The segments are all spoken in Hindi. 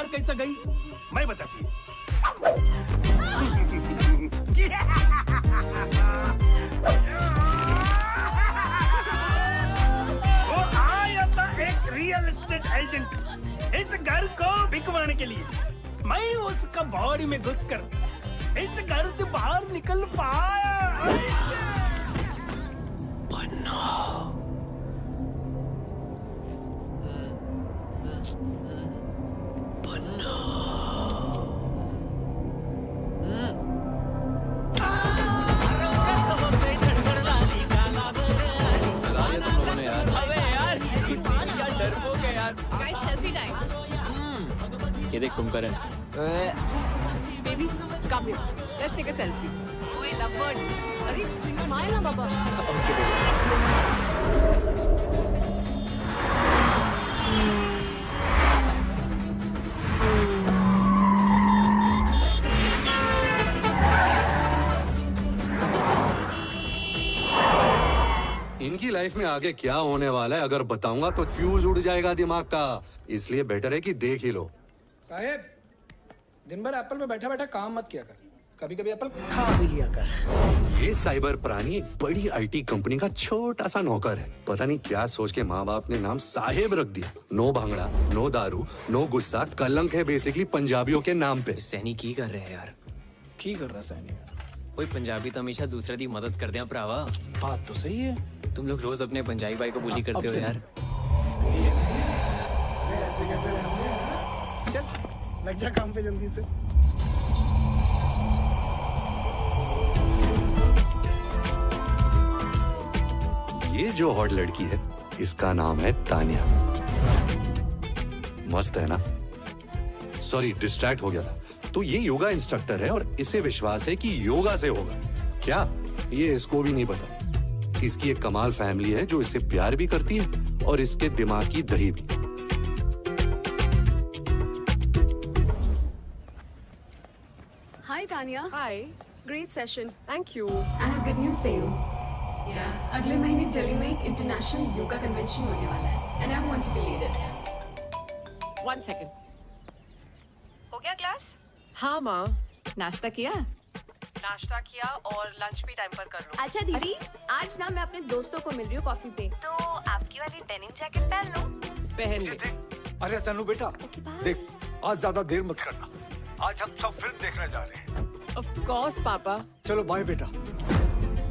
बाहर कैसा गई मैं बताती हूँ। वो आया था एक रियल एस्टेट एजेंट इस घर को बिकवाने के लिए। मैं उसका बॉडी में घुसकर इस घर से बाहर निकल पाया। ये देख Kumbhakarna. Baby, come here. Let's take a selfie. Oh, lovebirds. अरे, smile ना बाबा. Okay, baby. इनकी लाइफ में आगे क्या होने वाला है अगर बताऊंगा तो फ्यूज उड़ जाएगा दिमाग का, इसलिए बेटर है कि देख ही लो। साहेब, दिन भर एप्पल पे बैठा बैठा काम मत किया कर, कभी कभी एप्पल खा भी लिया कर। ये साइबर प्राणी एक बड़ी आईटी कंपनी का छोटा सा नौकर है। पता नहीं क्या सोच के माँ बाप ने नाम साहेब रख दिया। नो भांगड़ा, नो दारू, नो गुस्सा, कलंक है बेसिकली पंजाबियों के नाम पे। सैनी की कर रहे हैं यार। की कर रहा सैनी? कोई पंजाबी तो हमेशा दूसरे दी मदद कर दिया भरावा। बात तो सही है। तुम लोग रोज अपने पंजाबी भाई को बुली करते हो यार। चल लग जा काम पे जल्दी से। ये जो हॉट लड़की है इसका नाम है तानिया। मस्त है ना? सॉरी डिस्ट्रैक्ट हो गया था। तो ये योगा इंस्ट्रक्टर है और इसे विश्वास है कि योगा से होगा। क्या? ये इसको भी नहीं पता। इसकी एक कमाल फैमिली है जो इसे प्यार भी करती है और इसके दिमाग की दही भी। Hi Tanya. Hi. Great session. Thank you. I have good news for you. Yeah. अगले महीने दिल्ली में एक इंटरनेशनल योगा कन्वेंशन होने वाला है and I want you to lead it. 1 second. हो गया क्लास? हाँ माँ, नाश्ता किया? नाश्ता किया और लंच भी टाइम पर कर लो। अच्छा दीदी, आज ना मैं अपने दोस्तों को मिल रही हूँ कॉफी पे। तो आपकी वाली डेनिम जैकेट पहन लो। पहन ले। अरे तनु बेटा, देख आज ज्यादा देर मत करना। आज हम सब फिल्म देखने जा रहे हैं। Of course पापा। चलो बाय बेटा।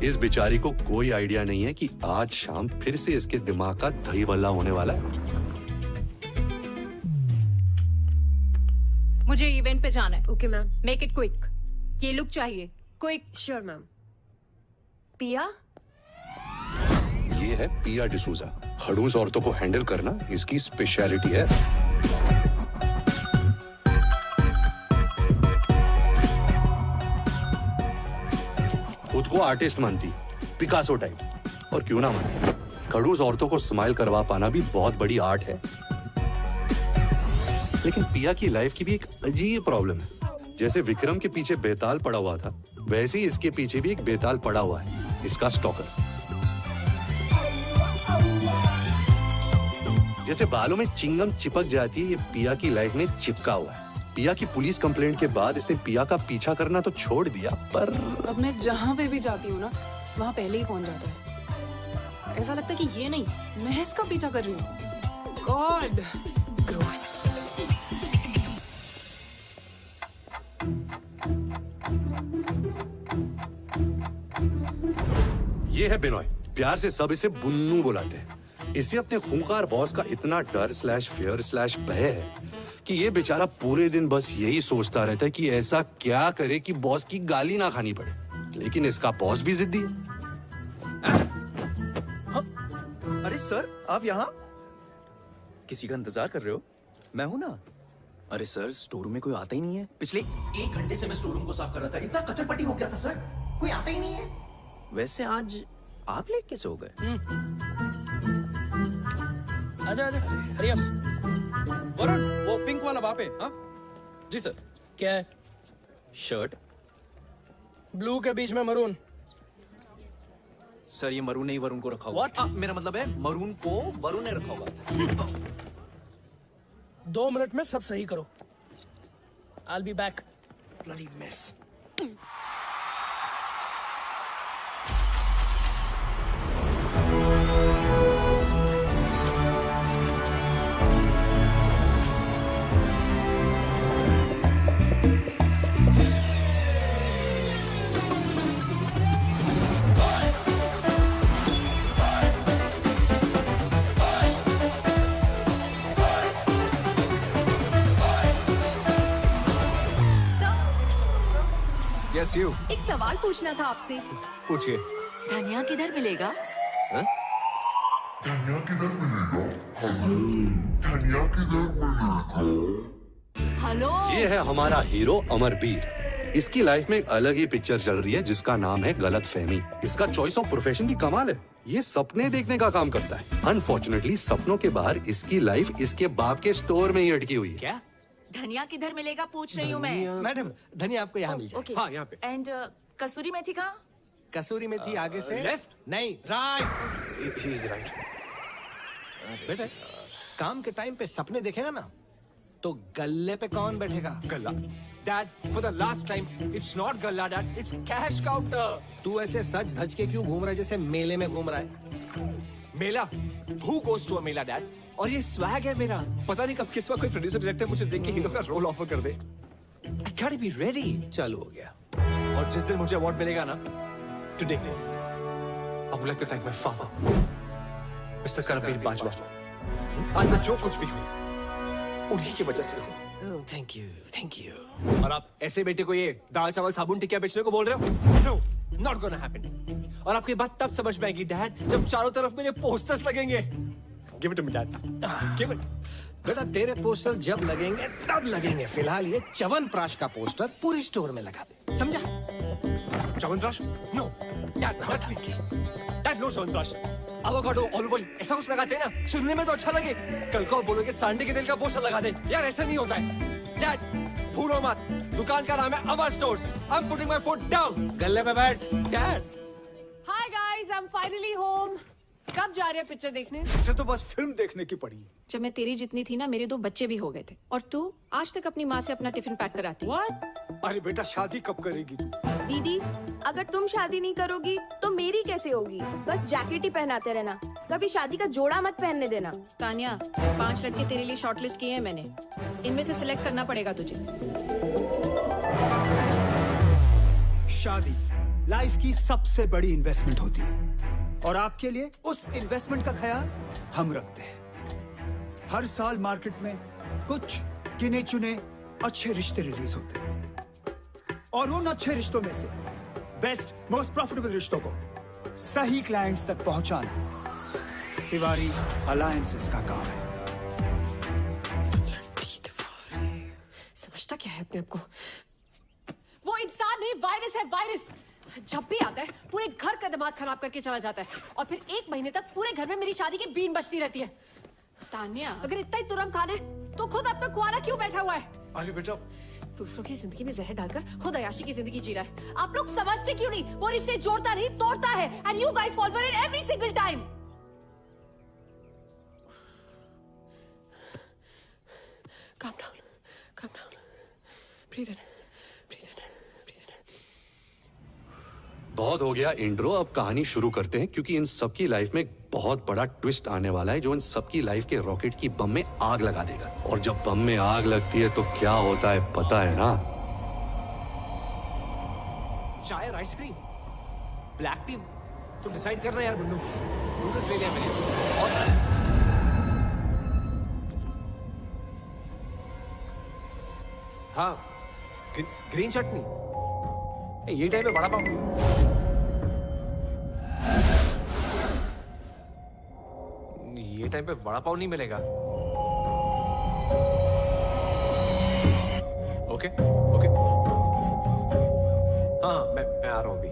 इस बेचारी को कोई आइडिया नहीं है कि आज शाम फिर से इसके दिमाग का दही बल्ला होने वाला है। मुझे इवेंट पे जाना है। Okay ma'am. Make it quick. ये लुक चाहिए क्विक। Sure ma'am. पिया? ये है पिया डिसूजा। खड़ूस औरतों को हैंडल करना इसकी स्पेशलिटी है। खुद को आर्टिस्ट मानती, पिकासो टाइप। और क्यों ना माने, खड़ूस औरतों को स्माइल करवा पाना भी बहुत बड़ी आर्ट है। लेकिन पिया की लाइफ की भी एक अजीब प्रॉब्लम है। जैसे विक्रम के पीछे बेताल पड़ा हुआ था, वैसे ही इसके पीछे भी एक बेताल पड़ा हुआ है, इसका स्टॉकर। जैसे बालों में चिंगम चिपक जाती है, ये पिया की लाइफ में चिपका हुआ है। पिया की पुलिस कंप्लेंट के बाद इसने पिया का पीछा करना तो छोड़ दिया, पर अब मैं जहाँ पे भी जाती हूँ ना, वहाँ पहले ही पहुँच जाता है। ऐसा लगता है कि ये नहीं, मैं इसका पीछा कर रही हूँ। God, gross. ये है बिनोय। प्यार से सब इसे बुन्नू बुलाते हैं। इसे अपने खूंखार बॉस का इतना डर स्लैश फियर स्लैश भय है कि ये बेचारा पूरे दिन बस यही सोचता रहता है कि ऐसा क्या करे कि बॉस की गाली ना खानी पड़े। लेकिन इसका बॉस भी जिद्दी है। अरे सर, आप यहाँ किसी का इंतजार कर रहे हो? मैं हूं ना। अरे सर, स्टोर रूम में कोई आता ही नहीं है। पिछले 1 घंटे से मैं स्टोर रूम को साफ कर रहा था, इतना कचर पट्टी हो गया था सर, कोई आता ही नहीं है। वैसे आज आप लेट कैसे हो गए? आजा आजा, हरी अप। वरुण, वो पिंक वाला वहाँ पे। हाँ जी सर। क्या है? शर्ट ब्लू के बीच में मरून। सर, ये मरून नहीं, वरुण को रखा हुआ। What? मेरा मतलब है मरून को वरुण ने रखा हुआ। 2 मिनट में सब सही करो। I'll be back. Bloody mess. Yes, you. एक सवाल पूछना था आपसे। पूछिए। धनिया किधर मिलेगा? धनिया किधर मिलेगा? धनिया किधर मिलेगा? हेलो। ये है हमारा हीरो अमरवीर। इसकी लाइफ में एक अलग ही पिक्चर चल रही है जिसका नाम है गलतफहमी। इसका चॉइस ऑफ प्रोफेशन भी कमाल है। ये सपने देखने का काम करता है। अनफॉर्चुनेटली सपनों के बाहर इसकी लाइफ इसके बाप के स्टोर में ही अटकी हुई है। क्या? धनिया किधर मिलेगा पूछ रही हूँ मैं। मैडम धनिया आपको यहाँ मिल जाए। ओके। हाँ, यहाँ पे। एंड कसूरी मेथी कहाँ? कसूरी मेथी आगे से लेफ्ट? नहीं, राइट। He is right. बेटे काम के टाइम पे सपने देखेगा ना तो गल्ले पे कौन बैठेगा? गल्ला. Dad, for the last time, it's not galla, Dad. It's cash counter. तू ऐसे सज धज के क्यों घूम रहा है जैसे मेले में घूम रहा है? मेला? Who goes to a Mela, Dad? और ये स्वैग है मेरा। पता नहीं कब किस वक्त कोई प्रोड्यूसर डायरेक्टर मुझे देख के हीरो का रोल ऑफर कर दे। I gotta be ready. चालू हो गया। और जिस दिन मुझे अवार्ड मिलेगा ना, today, I would like to thank my father, Mr. Karambir Bajwa. आज मैं जो कुछ भी हूँ, उन्हीं की वजह से हूँ। Thank you, thank you. और आप ऐसे बेटे को ये दाल चावल साबुन टिकिया बेचने को बोल रहे हो? No, not gonna happen. और आपकी बात तब समझ में आएगी डैड जब चारों तरफ मेरे पोस्टर्स लगेंगे। Give it to me, Dad. Give it. बेटा तेरे पोस्टर जब लगेंगे तब लगेंगे। फिलहाल ये च्यवनप्राश का पोस्टर पूरी स्टोर में लगा दे, समझा? Chyawanprash? No, Dad, not me. Dad, no chyawanprash. Avocado, olive oil, ऐसा कुछ लगाते हैं ना, सुनने में तो अच्छा लगे। कल को बोलोगे सांडे के तेल का पोस्टर लगा दे। यार ऐसा नहीं होता है। Dad, भूलो मत। दुकान का नाम है अमर stores. I'm putting my foot down. गल्ले पे बैठ। Dad. Hi guys, I'm finally home. कब जा रहे हैं पिक्चर देखने? इसे तो बस फिल्म देखने की पड़ी। जब मैं तेरी जितनी थी ना मेरे 2 बच्चे भी हो गए थे और तू आज तक अपनी माँ से अपना टिफिन पैक कराती। What? अरे बेटा शादी कब करेगी तू? दीदी अगर तुम शादी नहीं करोगी तो मेरी कैसे होगी? बस जैकेट ही पहनाते रहना, कभी शादी का जोड़ा मत पहनने देना। तानिया 5 लड़के तेरे लिए शॉर्टलिस्ट किए हैं मैंने, इनमें से सिलेक्ट करना पड़ेगा तुझे। शादी लाइफ की सबसे बड़ी इन्वेस्टमेंट होती है और आपके लिए उस इन्वेस्टमेंट का ख्याल हम रखते हैं। हर साल मार्केट में कुछ गिने चुने अच्छे रिश्ते रिलीज होते हैं और उन अच्छे रिश्तों में से बेस्ट मोस्ट प्रॉफिटेबल रिश्तों को सही क्लाइंट्स तक पहुंचाना तिवारी अलायंसेस का काम है। समझता क्या है अपने आप को? वो इंसान नहीं वायरस है, वायरस। जब भी आता है पूरे घर का दिमाग खराब करके चला जाता है और फिर 1 महीने तक पूरे घर में मेरी शादी की बीन बजती रहती है। तानिया अगर इतना ही तुरम खाने तो खुद अपना कुआरा क्यों बैठा हुआ है? अरे बेटा दूसरों की जिंदगी में जहर डालकर खुद अयाशी की जिंदगी जी रहा है। आप लोग समझते क्यों नहीं? वो रिश्ते जोड़ता नहीं तोड़ता है and you guys fall for it every single time. Calm down, calm down. Breathe in, breathe in, breathe in. बहुत हो गया इंट्रो, अब कहानी शुरू करते हैं क्योंकि इन सबकी लाइफ में एक बहुत बड़ा ट्विस्ट आने वाला है जो इन सबकी लाइफ के रॉकेट की बम में आग लगा देगा। और जब बम में आग लगती है तो क्या होता है पता है ना? चाय और आइसक्रीम, ब्लैक टी, तो डिसाइड करना यार बुन्नू। नूडल्स ले लिया मैंने और हाँ ग्रीन चटनी। ये टाइम पे वड़ा पाव। ये टाइम पे वड़ा पाव नहीं मिलेगा। ओके ओके हाँ मैं आ रहा हूँ अभी।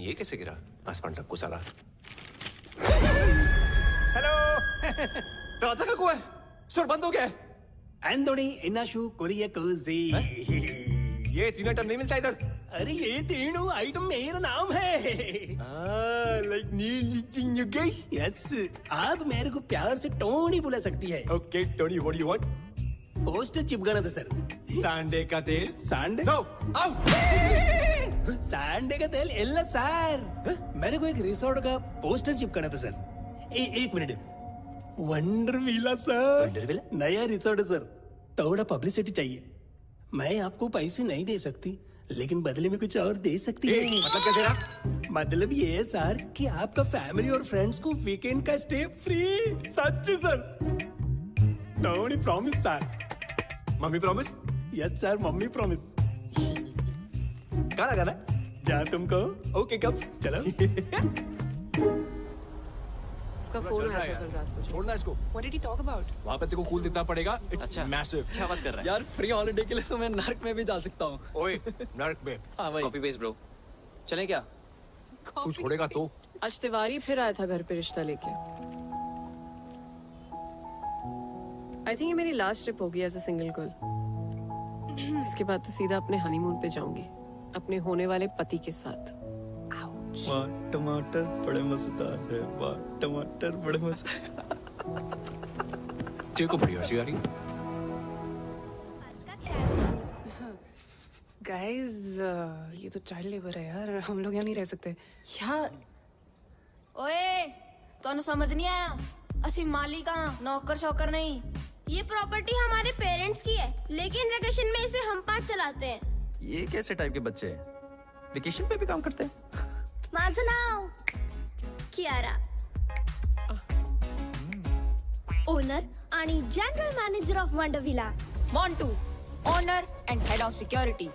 ये कैसे गिरा? आसमान टपकू साला। हेलो। राधा का कुआ है? स्टोर बंद हो गया है। एंथोनी इनाशु कोरिया कोजी। ये तीन आइटम नहीं मिलता इधर। अरे ये तीनों आइटम मेरा नाम है। यस, आप मेरे को प्यार से टोनी बुला सकती है। Okay Tony, what do you want? Poster चिपकाना था सर। सांडे का तेल। सांडे? No, out. सांडे का तेल एल्ला सर। मेरे को एक रिसोर्ट का पोस्टर चिपकाना था सर। एक minute. Wonder villa sir. Wonder villa? नया रिसोर्ट है सर, थोड़ा पब्लिसिटी चाहिए। मैं आपको पैसे नहीं दे सकती, लेकिन बदले में कुछ और दे सकती है। मतलब क्या तेरा? मतलब ये है सर कि आपका फैमिली और फ्रेंड्स को वीकेंड का स्टे फ्री। सच sir. Tony promise sir. Mummy promise? Yes sir, mummy promise. कहाँ लगाना है? जहाँ तुमको। ओके, कब? चलो। उसका फोन आया था कल रात को। छोड़ना इसको। What did he talk about? वहाँ पे तेरे को कूल दिखना पड़ेगा। अच्छा, मैसिव। क्या बात कर रहा है यार फ्री हॉलिडे के लिए तो मैं नर्क में भी जा सकता हूँ। ओए, नर्क में। हाँ भाई। Copy paste bro. चलें क्या? तू छोड़ेगा तो? आज तिवारी फिर आया था घर पे रिश्ता लेके। आई थिंक ये मेरी लास्ट ट्रिप होगी एज अ सिंगल गर्ल। इसके बाद तो सीधा अपने हनीमून पे जाऊंगी, अपने होने वाले पति के साथ। वाह टमाटर बड़े मजेदार है, वाह टमाटर बड़े मजेदार। तेरे को बड़ी हंसी आ रही है? Guys, ये तो चाइल्ड लेबर है यार, हम लोग यहाँ नहीं रह सकते। यार ओए, तो समझ नहीं आया? असि मालिक नौकर शौकर नहीं। ये प्रॉपर्टी हमारे पेरेंट्स की है, लेकिन वेकेशन में इसे हम पास चलाते हैं। ये कैसे टाइप के बच्चे हैं? वेकेशन पे भी काम करते हैं? माझं नाव कियारा, ओनर आणि general manager of wonder villa. Montu, owner and head of security.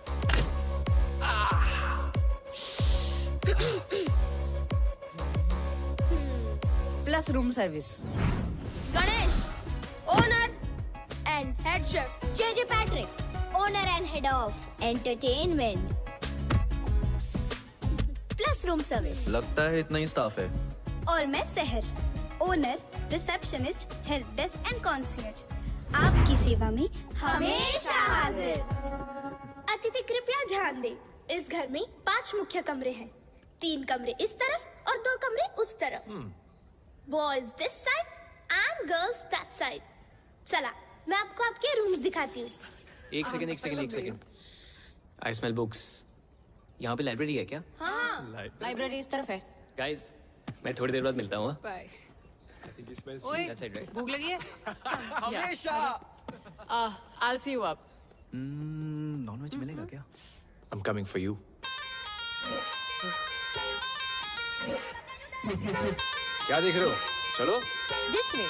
Plus room service. Ganesh, owner and head chef. JJ Patrick, owner and head of entertainment plus room service. लगता है इतना ही स्टाफ है। और मैं Sahar, owner, receptionist, help desk and concierge. आपकी सेवा में हमेशा हाजिर। अतिथि कृपया ध्यान दें, इस घर में 5 मुख्य कमरे हैं। 3 कमरे इस तरफ और 2 कमरे उस तरफ। Boys this side and girls that side. चला, मैं आपको आपके रूम्स दिखाती हूँ। एक सेकंड। I smell books. यहाँ पे लाइब्रेरी है क्या? हाँ, लाइब्रेरी इस तरफ है। गाइस, मैं थोड़ी देर बाद मिलता हूँ। बाय। ओए, that's it, right? भूख लगी है? हमेशा। I'll see you up. Nonveg मिलेगा क्या? I'm coming for you. क्या देख रहे हो? चलो। This way.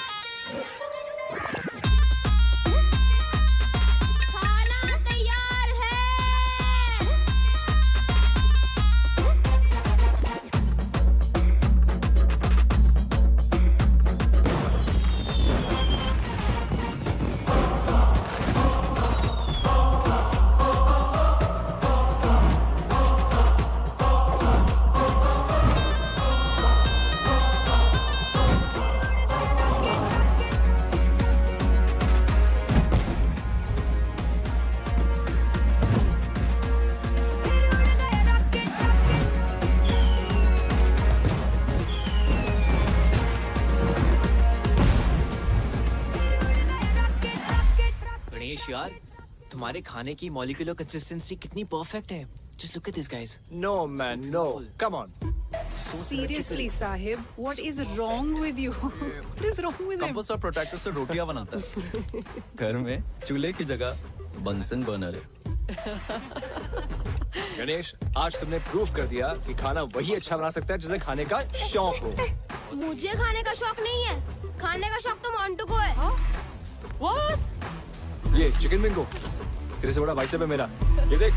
यार, तुम्हारे खाने की मॉलिक्यूलर कंसिस्टेंसी कितनी परफेक्ट है। Just look at this, guys. No man, no. Come on. Seriously, Sahib, what is wrong with you? What is wrong with him? Compost और प्रोटेक्टर से रोटियां बनाता है। घर में चूल्हे की जगह बंसन बर्नर है। गणेश, आज तुमने प्रूव कर दिया कि खाना वही अच्छा बना सकता है जिसे खाने का शौक हो। मुझे खाने का शौक नहीं है, खाने का शौक तो मोंटू को है। What? ये चिकन बिंगो, तेरे से बड़ा भाई साहब है मेरा। ये देख।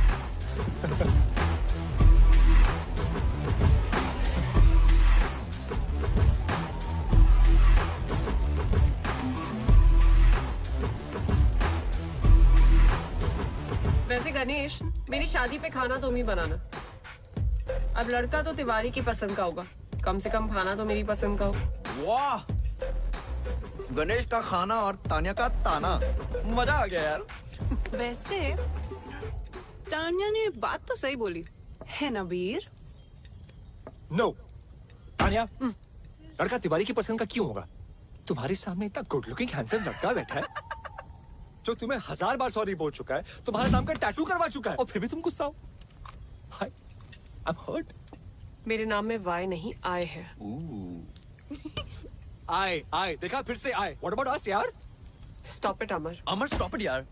वैसे गणेश, मेरी शादी पे खाना तुम ही बनाना। अब लड़का तो तिवारी की पसंद का होगा, कम से कम खाना तो मेरी पसंद का हो। वाह, गणेश का खाना और तान्या का ताना, मजा आ गया यार। वैसे तान्या ने बात तो सही बोली है ना वीर? नो तान्या, लड़का तिवारी की पसंद का क्यों होगा? तुम्हारे सामने इतना गुड लुकिंग हैंडसम लड़का बैठा है जो तुम्हें 1000 बार सॉरी बोल चुका है, तुम्हारे नाम का टैटू करवा चुका है, और फिर भी तुम गुस्सा हो। I am hurt. मेरे नाम में वाई नहीं आय है। आय देखा, फिर से आय। व्हाट अबाउट अस यार? Stop it Amar. Amar stop it यार।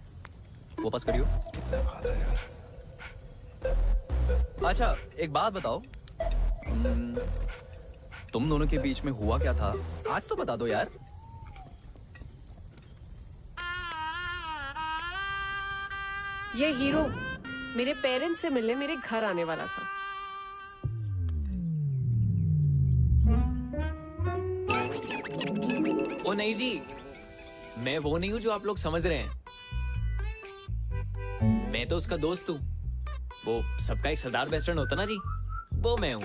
वापस करियो। कितना खाता है यार। अच्छा एक बात बताओ, तुम दोनों के बीच में हुआ क्या था आज तो बता दो यार। ये हीरो मेरे पेरेंट्स से मिलने मेरे घर आने वाला था। ओ नहीं जी, मैं वो नहीं हूँ जो आप लोग समझ रहे हैं। मैं तो उसका दोस्त हूँ। वो सबका एक सरदार बेस्ट फ्रेंड होता ना जी, वो मैं हूँ।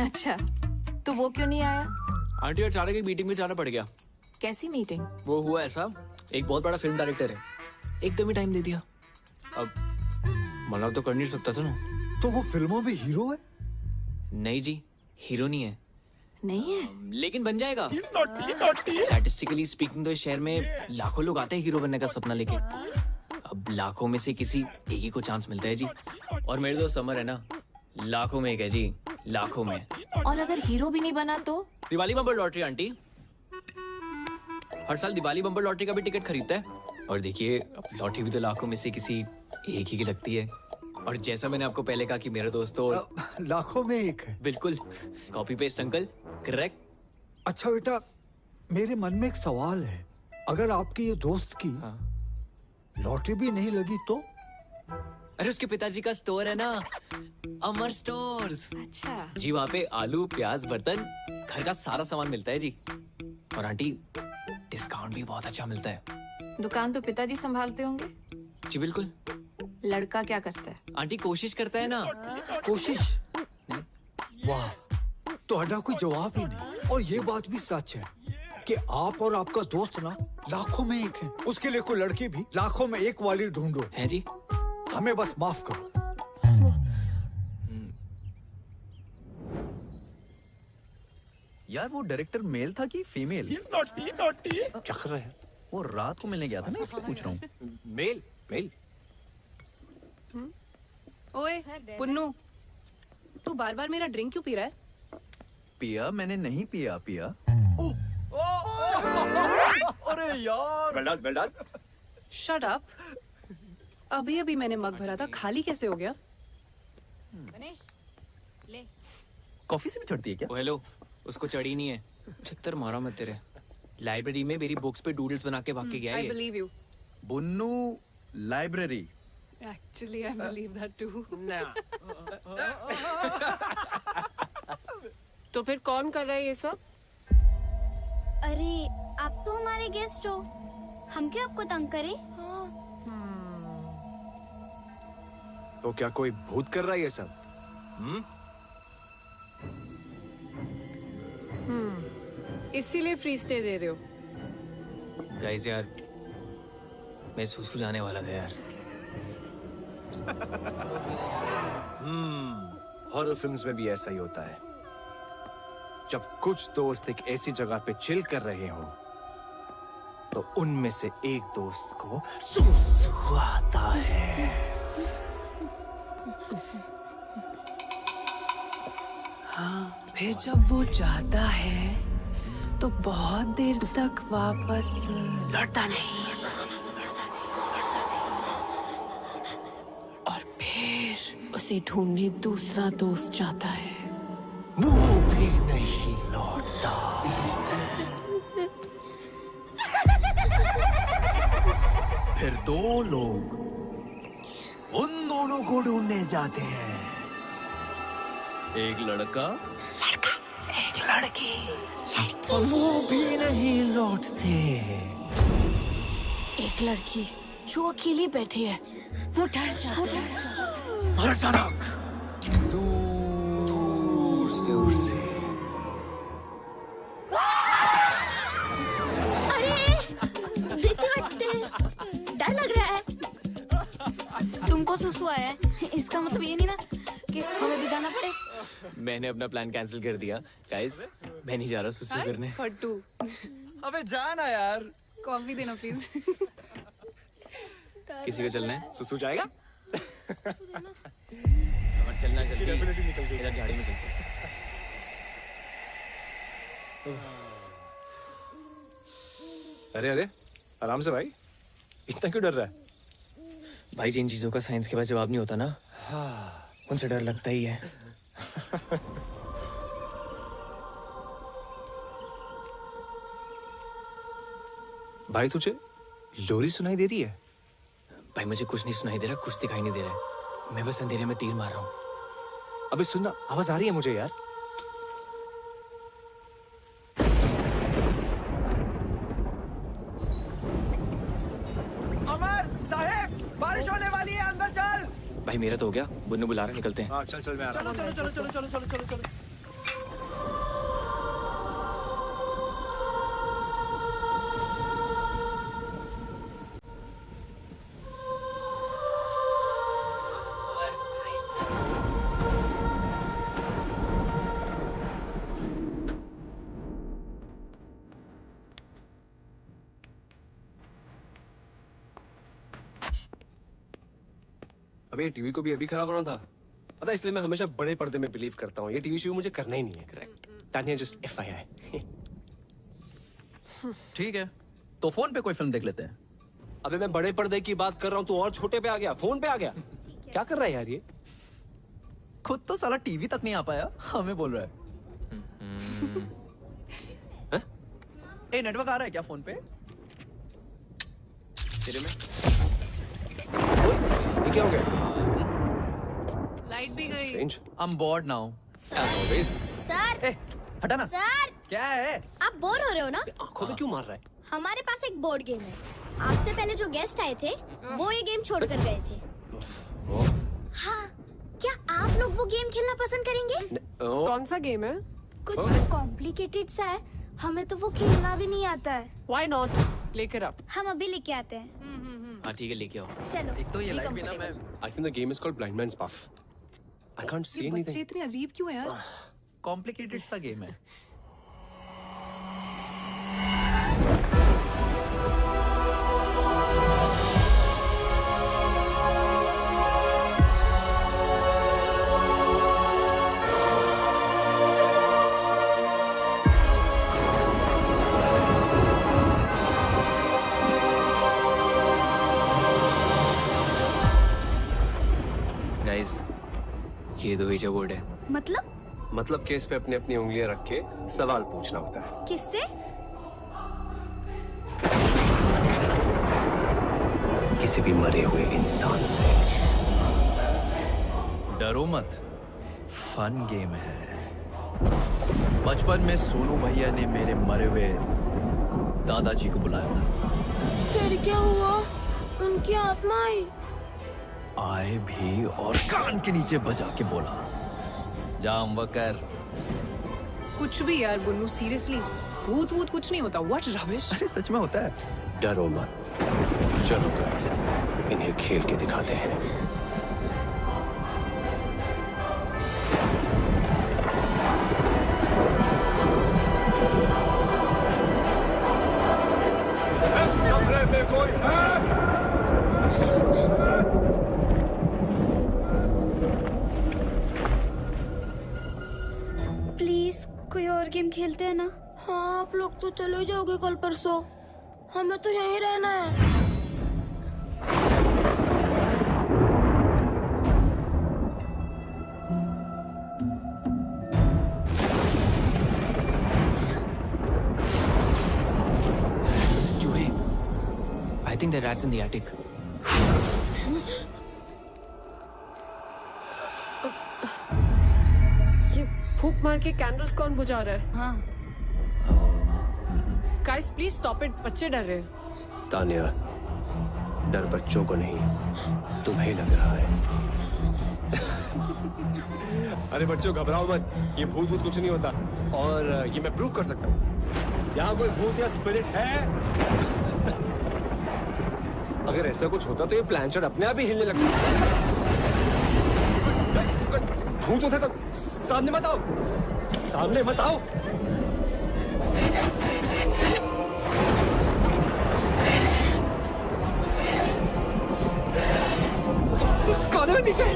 अच्छा, तो वो क्यों नहीं आया? आंटी अचानक एक मीटिंग में जाना पड़ गया। कैसी मीटिंग? वो हुआ ऐसा, एक बहुत बड़ा फिल्म डायरेक्टर है, एकदम ही टाइम दे दिया। अब मना तो कर नहीं सकता था ना। तो वो फिल्मों में हीरो है? नहीं जी, हीरो नहीं है। नहीं है? लेकिन बन जाएगा। स्टैटिस्टिकली स्पीकिंग तो इस शहर में लाखों लोग आते हैं हीरो बनने का सपना लेके। अब लाखों में से किसी एक ही को चांस मिलता है जी। और मेरे दोस्त समर है ना, लाखों में एक है जी, लाखों में। और अगर हीरो भी नहीं बना तो? दिवाली बम्पर लॉटरी आंटी, हर साल दिवाली बम्पर लॉटरी का भी टिकट खरीदता है। और देखिए, लॉटरी भी तो लाखों में से किसी एक ही की लगती है। और जैसा मैंने आपको पहले कहा कि मेरे दोस्त तो लाखों में एक है। बिल्कुल, कॉपी पेस्ट अंकल, करेक्ट। अच्छा बेटा, मेरे मन में एक सवाल है, अगर आपके ये दोस्त की लॉटरी भी नहीं लगी तो? अरे उसके पिताजी का स्टोर है ना, अमर स्टोर्स। अच्छा जी, वहाँ पे आलू प्याज बर्तन घर का सारा सामान मिलता है जी। और आंटी डिस्काउंट भी बहुत अच्छा मिलता है। दुकान तो पिताजी संभालते होंगे? जी बिल्कुल। लड़का क्या करता है? आंटी कोशिश करता है ना। कोशिश? वाह, तो हटा कोई जवाब ही नहीं। और ये बात भी सच है कि आप और आपका दोस्त ना लाखों में एक है। उसके लिए कोई लड़की भी लाखों में एक वाली ढूंढो। है जी। हमें बस माफ करो। यार वो डायरेक्टर मेल था कि फीमेल? क्या कर रहे हैं? वो रात को मिलने गया था ना, इसलिए पूछ रहा हूँ। मेल मेल। ओए पुन्नू, तू बार बार मेरा ड्रिंक क्यों पी रहा है? पिया मैंने नहीं पिया। पिया अरे यार। Well done. Shut up. अभी अभी मैंने मग भरा था, खाली कैसे हो गया? गणेश ले। कॉफी से भी चढ़ती है क्या? हेलो, उसको चढ़ी नहीं है। छित्तर मारा मत तेरे। लाइब्रेरी में मेरी बुक्स पे डूडल्स बना के भाग के गया है। I believe you. Bunnu library. Actually, I believe that too. तो फिर कौन कर रहा है ये सब? अरे आप तो हमारे गेस्ट हो, हम क्यों आपको तंग करें? तो क्या कोई भूत कर रहा है ये सब? इसीलिए फ्री स्टे दे रहे हो? गाइस यार, मैं सुसु जाने वाला था यार। हॉरर फिल्म्स में भी ऐसा ही होता है। जब कुछ दोस्त एक ऐसी जगह पे चिल कर रहे हो तो उनमें से एक दोस्त को सुसु आता है। हाँ, फिर जब वो जाता है तो बहुत देर तक वापस लौटता नहीं। और फिर उसे ढूंढने दूसरा दोस्त जाता है, वो भी नहीं लौटता। फिर दो लोग उन दोनों को ढूंढने जाते हैं। एक लड़का एक लड़की, और वो भी नहीं लौटते। एक लड़की जो अकेली बैठी है, वो डर जाती है। और अचानक दूर से अरे डर लग रहा है। तुमको सुसु आया है? इसका मतलब ये नहीं ना कि हमें भी जाना पड़े। मैंने अपना प्लान कैंसिल कर दिया गाइस, मैं नहीं जा रहा सुसु करने। फट्टू। अबे जाना यार। कॉफी देना प्लीज। किसी को चलना है? सुसु जाएगा? और चलना जल्दी, इधर झाड़ी में चलते हैं। अरे अरे आराम से भाई, इतना क्यों डर रहा है? भाई जिन चीजों का साइंस के पास जवाब नहीं होता ना, उनसे डर लगता ही है। भाई तुझे लोरी सुनाई दे रही है? भाई मुझे कुछ नहीं सुनाई दे रहा, कुछ दिखाई नहीं दे रहा है। मैं बस अंधेरे में तीर मार रहा हूँ। अबे सुनना, आवाज आ रही है मुझे यार। अमर साहेब, बारिश होने वाली है, अंदर चल। भाई मेरा तो हो गया, बुन्नू बुला रहा है, निकलते हैं। हाँ चल चल, मैं आ रहा हूँ। चलो चलो चलो चलो चलो चलो चलो। अबे टीवी को भी अभी खराब होना था, पता है, इसलिए मैं हमेशा बड़े पर्दे में बिलीव करता हूँ। ये टीवी शो मुझे करना ही नहीं है। करेक्ट। Tania just FYI। ठीक है, तो फोन पे कोई फिल्म देख लेते हैं। अबे मैं बड़े पर्दे की बात कर रहा हूँ, तू और छोटे पे आ गया, फोन पे आ गया। क्या कर रहा है यार ये? खुद तो साला टीवी तक नहीं आ पाया, हमें बोल रहा है। ए नेटवर्क आ रहा है क्या फोन पे? तेरे में ये क्या हो गया? लाइट भी गई। I'm bored now. As always. Sir हटा ना। सर क्या है? आप बोर हो रहे हो ना? आंखों में क्यों मार रहा है? हमारे पास एक बोर्ड गेम है। आपसे पहले जो गेस्ट आए थे वो ये गेम छोड़ कर गए थे। हाँ, क्या आप लोग वो गेम खेलना पसंद करेंगे? कौन सा गेम है? कुछ कॉम्प्लिकेटेड सा है, हमें तो वो खेलना भी नहीं आता है। Why not? लेकर आप। हम अभी लेके आते हैं। हाँ ठीक है, लेके आओ। चलो। एक तो ये लाइट भी ना, मैं I think the game is called Blind Man's Buff. I can't see ये anything. बच्चे इतने अजीब क्यों हैं यार? कॉम्प्लिकेटेड सा गेम है। गाइस, ये दो ही बोर्ड है। मतलब केस पे अपनी अपनी उंगलियां रख के सवाल पूछना होता है। किससे? किसी भी मरे हुए इंसान से। डरो मत, फन गेम है। बचपन में सोनू भैया ने मेरे मरे हुए दादाजी को बुलाया था। फिर क्या हुआ? उनकी आत्मा आई। आए भी और कान के नीचे बजा के बोला, जाम वकर। कुछ भी यार बुन्नू, सीरियसली भूत वूत कुछ नहीं होता। What rubbish. अरे सच में होता है। डरो मत, चलो गाइस, इन्हें खेल के दिखाते हैं। इस कमरे में कोई है? प्लीज कोई और गेम खेलते हैं ना? हाँ, आप लोग तो चले जाओगे कल परसों, हमें तो यहीं रहना है। चूहे। I think the rat's in the attic. ये फूंक मार के कैंडल्स कौन बुझा रहा है? हाँ। गाइस प्लीज स्टॉप इट, बच्चे डर रहे हैं। तानिया, डर बच्चों को नहीं, तुम्हें लग रहा है। अरे बच्चों घबराओ मत, ये भूत भूत कुछ नहीं होता, और ये मैं प्रूव कर सकता हूँ। यहाँ कोई भूत या स्पिरिट है? अगर ऐसा कुछ होता तो ये प्लानचेट अपने आप ही हिलने लगता। भूत होते तो सामने मत आओ, सामने मत आओ। कोने में नीचे।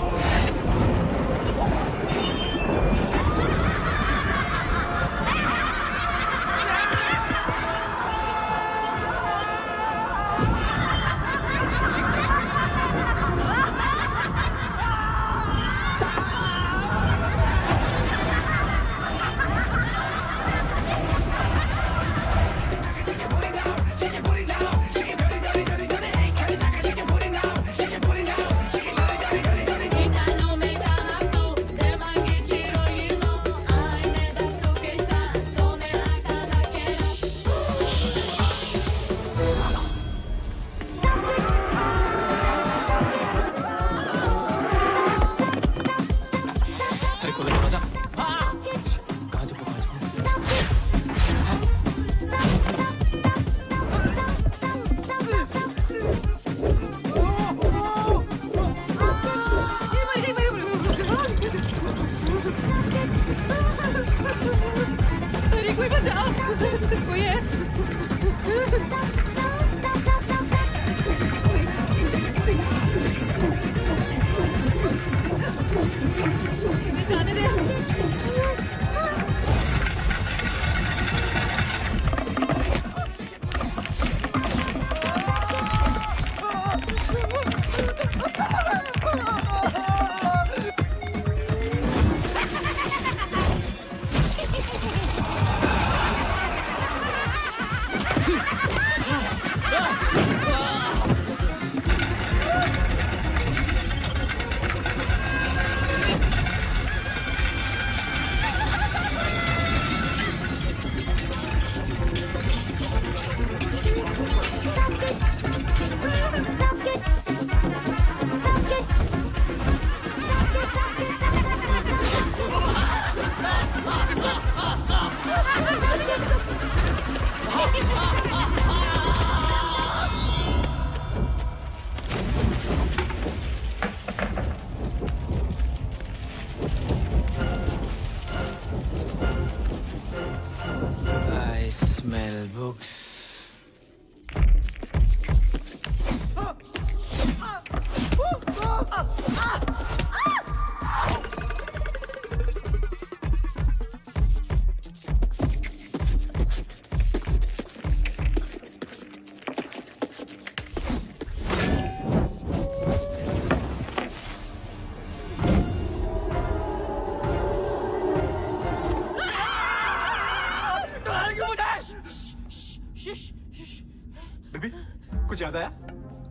कुछ याद आया?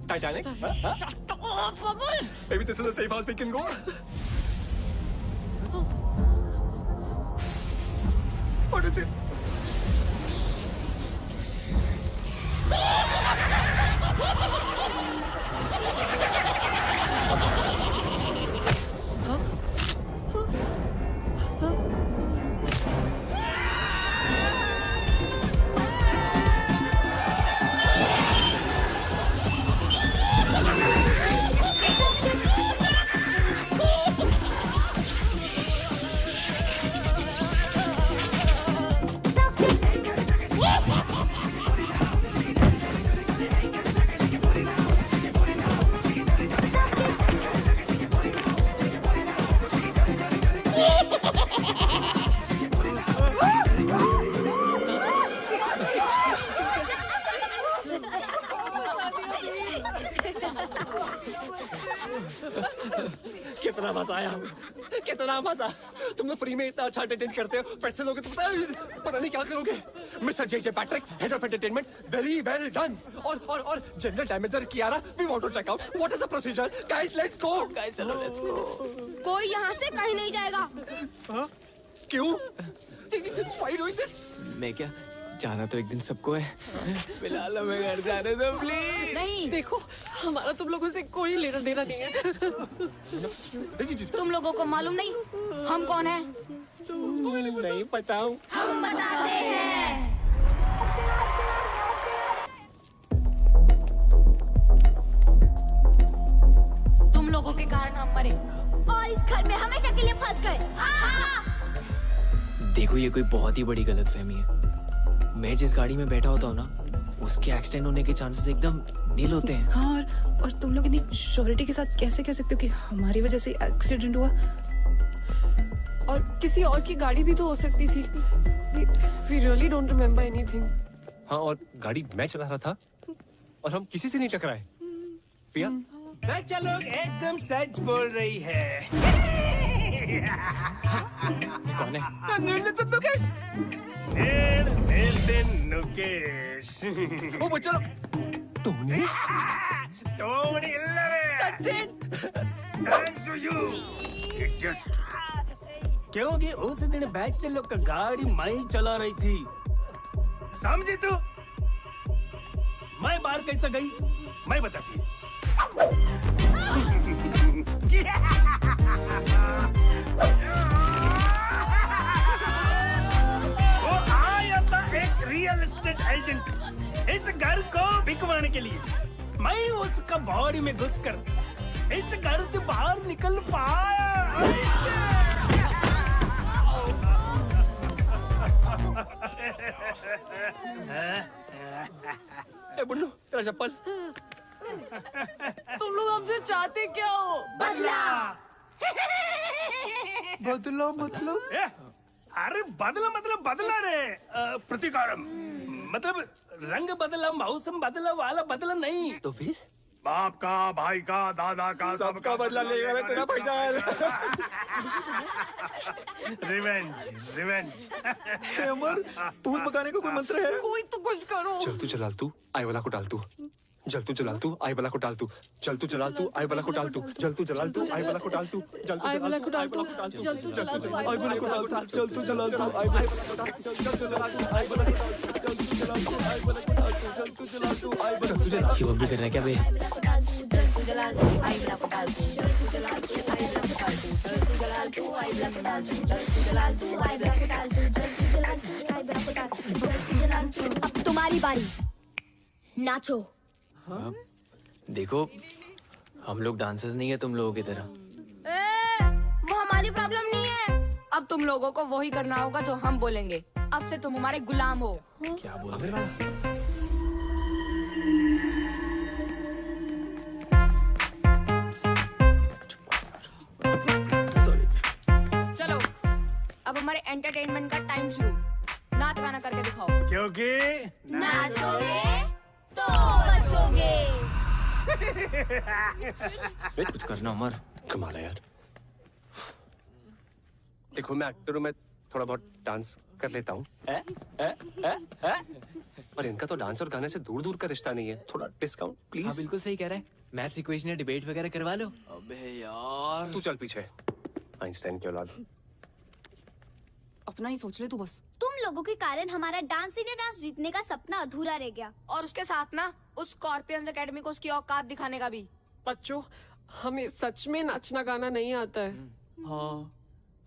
Titanic? Maybe this is a safe house we can go. What is it? कितना मजा आया, कितना मजा। तुम लोग फ्री में इतना अच्छा एंटरटेन करते हो, पैसे लोगे तो पता नहीं क्या करोगे। Mister J Patrick, head of entertainment, very well done. और general damager Kiara, we want to check out what is the procedure. Guys let's go. Guys चलो लेट्स गो। कोई यहाँ से कहीं नहीं जाएगा। क्यों? Why doing this? मैं क्या जाना तो एक दिन सबको है, फिलहाल हमें घर जाने दो प्लीज। नहीं देखो, हमारा तुम लोगों से कोई लेना देना नहीं है। तुम लोगों को मालूम नहीं हम कौन हैं? नहीं पता हूँ। हम बताते हैं। तुम लोगों के कारण हम मरे और और इस घर में हमेशा के लिए फंस गए। देखो ये कोई बहुत ही बड़ी गलतफहमी है। मैं जिस गाड़ी में बैठा होता हूँ ना, उसके एक्सीडेंट होने के चांसेस एकदम नील होते हैं। हाँ, और तुम लोग इतनी श्योरिटी के साथ कैसे कह सकते हो कि हमारी वजह से एक्सीडेंट हुआ? और किसी और की गाड़ी भी तो हो सकती थी। We really don't remember anything. हाँ, और गाड़ी मैं चला रहा था और हम किसी से नहीं टकराए। पिया? बच्चा लोग एकदम सच बोल रही है। कौन है? नुकेश। नुकेश। ओ बच्चा लोग। टोनी? टोनी इल्लरे। सचिन। Thanks to you. क्योंकि उस दिन बच्चे लोग का गाड़ी मैं ही चला रही थी। समझी तू? मैं बाहर कैसे गई? मैं बताती हूँ। वो आया था एक रियल एस्टेट एजेंट इस घर को बिकवाने के लिए। मैं उसका बॉडी में घुसकर इस घर से बाहर निकल पाया। ए बुन्नू, तेरा चप्पल। तुम लोग हमसे चाहते क्या हो? बदला। बदला मतलब? अरे बदला मतलब बदला रे। प्रतिकारम मतलब रंग बदला, मौसम बदला वाला बदला नहीं। तो फिर? बाप का, भाई का, दादा का, सबका बदला लेगा रे तेरा भाईजान। Revenge, revenge. अमर, भूत भगाने का कोई मंत्र है? कोई तो कुछ करो। चल तू चलाल तू, आई वाला को डाल तू। जल तू जलाल तू, आई वाला को डाल तू। चल तू जलाल तू, आई वाला को डाल तू। जल तू जलाल तू, आई वाला को डाल तू। जल तू जलाल तू, आई वाला को डाल तू। जल तू जलाल तू, आई वाला को डाल तू। जल तू जलाल तू, आई वाला को डाल तू। जल तू जलाल तू, आई वाला को डाल तू। जल तू जलाल तू, आई वाला को डाल तू। जल तू जलाल तू, आई वाला को डाल तू। शिवम भी कर रहा है क्या बे? अब तुम्हारी बारी, नाचो। हाँ? देखो हम लोग डांसर्स नहीं है तुम लोगों की तरह। वो हमारी प्रॉब्लम नहीं है। अब तुम लोगों को वही करना होगा जो हम बोलेंगे। अब से तुम हमारे गुलाम हो। क्या बोल रहे हो? चलो, अब हमारे एंटरटेनमेंट का टाइम शुरू। नाच गाना करके दिखाओ। क्योंकि नाचोगे तो बचोगे। कुछ करना उमर। कमाल है यार। देखो मैं एक्टर हूँ, मैं थोड़ा बहुत डांस कर लेता हूँ। पर इनका तो डांस और गाने से दूर दूर का रिश्ता नहीं है। थोड़ा डिस्काउंट प्लीज। हाँ बिल्कुल सही कह रहा है। मैथ्स इक्वेशन या डिबेट वगैरह करवा लो। अबे यार तू चल पीछे। आइंस्टाइन की औलाद। अपना ही सोच ले तू बस। तुम लोगों के कारण हमारा डांस इंडिया डांस जीतने का सपना अधूरा रह गया। और उसके साथ ना उस स्कॉर्पियंस एकेडमी को उसकी औकात दिखाने का भी। बच्चों, हमें सच में नाचना गाना नहीं आता है। हाँ,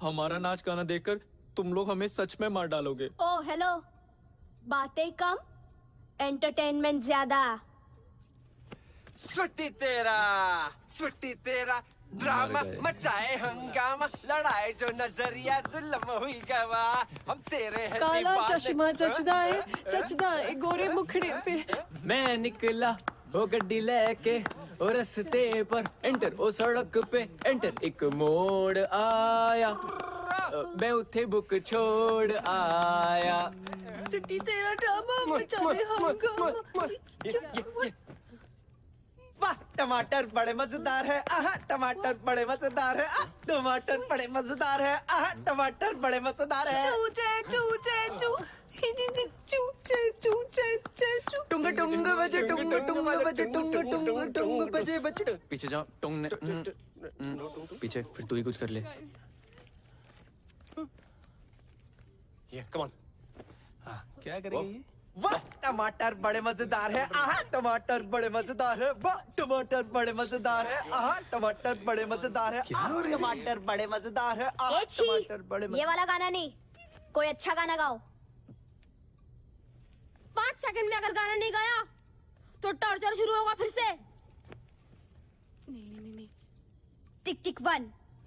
हमारा नाच गाना देखकर तुम लोग हमें सच में मार डालोगे। ओ हेलो, बातें कम, एंटरटेनमेंट ज्यादा। सुट्टी तेरा ड्रामा मचाए हंगामा, लड़ाई जो नजरिया जुल्म हुई गवा, हम तेरे हैं काला दीवाने। चश्मा चचदा है गोरे मुखड़े पे। मैं निकला वो गड्डी लेके ओ रस्ते पर एंटर ओ सड़क पे एंटर एक मोड़ आया मैं उठे बुक छोड़ आया। चिट्टी तेरा ड्रामा मचाए हंगामा। वाह, टमाटर बड़े मजेदार है। आहा, टमाटर बड़े मजेदार है। आह, टमाटर बड़े मजेदार है। आहा, टमाटर बड़े मजेदार है। चूचे चूचे चू चूचे चूचे चू टुंग टुंग बजे टुंग टुंग बजे टुंग टुंग टुंग बजे बजे। पीछे जाओ टोंग ने पीछे फिर तू ही कुछ कर ले। ये कम ऑन। क्या करेंगे ये? वाह, टमाटर बड़े मजेदार है। आहा, टमाटर बड़े मजेदार है। वाह, टमाटर बड़े मजेदार है। आहा, टमाटर बड़े मजेदार है। आहा, टमाटर बड़े मजेदार है। आहा, टमाटर बड़े ये वाला गाना नहीं, कोई अच्छा गाना गाओ। 5 सेकंड में अगर गाना नहीं गाया तो टॉर्चर शुरू होगा फिर से। नहीं। टिक टिक 1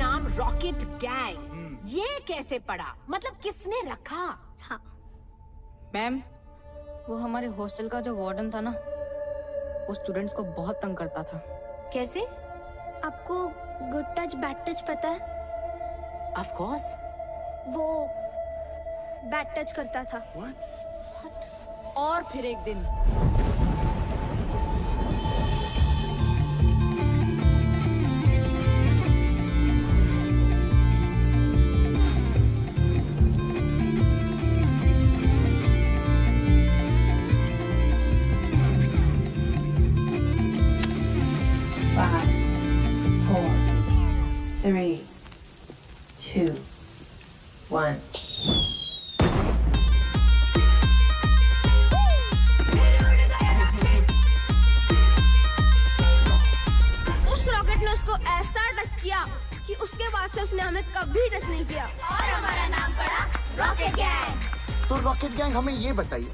नाम रॉकेट गैंग, ये कैसे पड़ा? मतलब किसने रखा? हाँ मैम, वो हमारे हॉस्टल का जो वार्डन था ना, वो स्टूडेंट्स को बहुत तंग करता था। कैसे? आपको गुड टच बैड टच पता है? Of course. वो बैड टच करता था। और फिर एक दिन उस रॉकेट ने उसको ऐसा टच किया कि उसके बाद से उसने हमें कभी टच नहीं किया और हमारा नाम पड़ा रॉकेट गैंग। तो रॉकेट गैंग, हमें ये बताइए,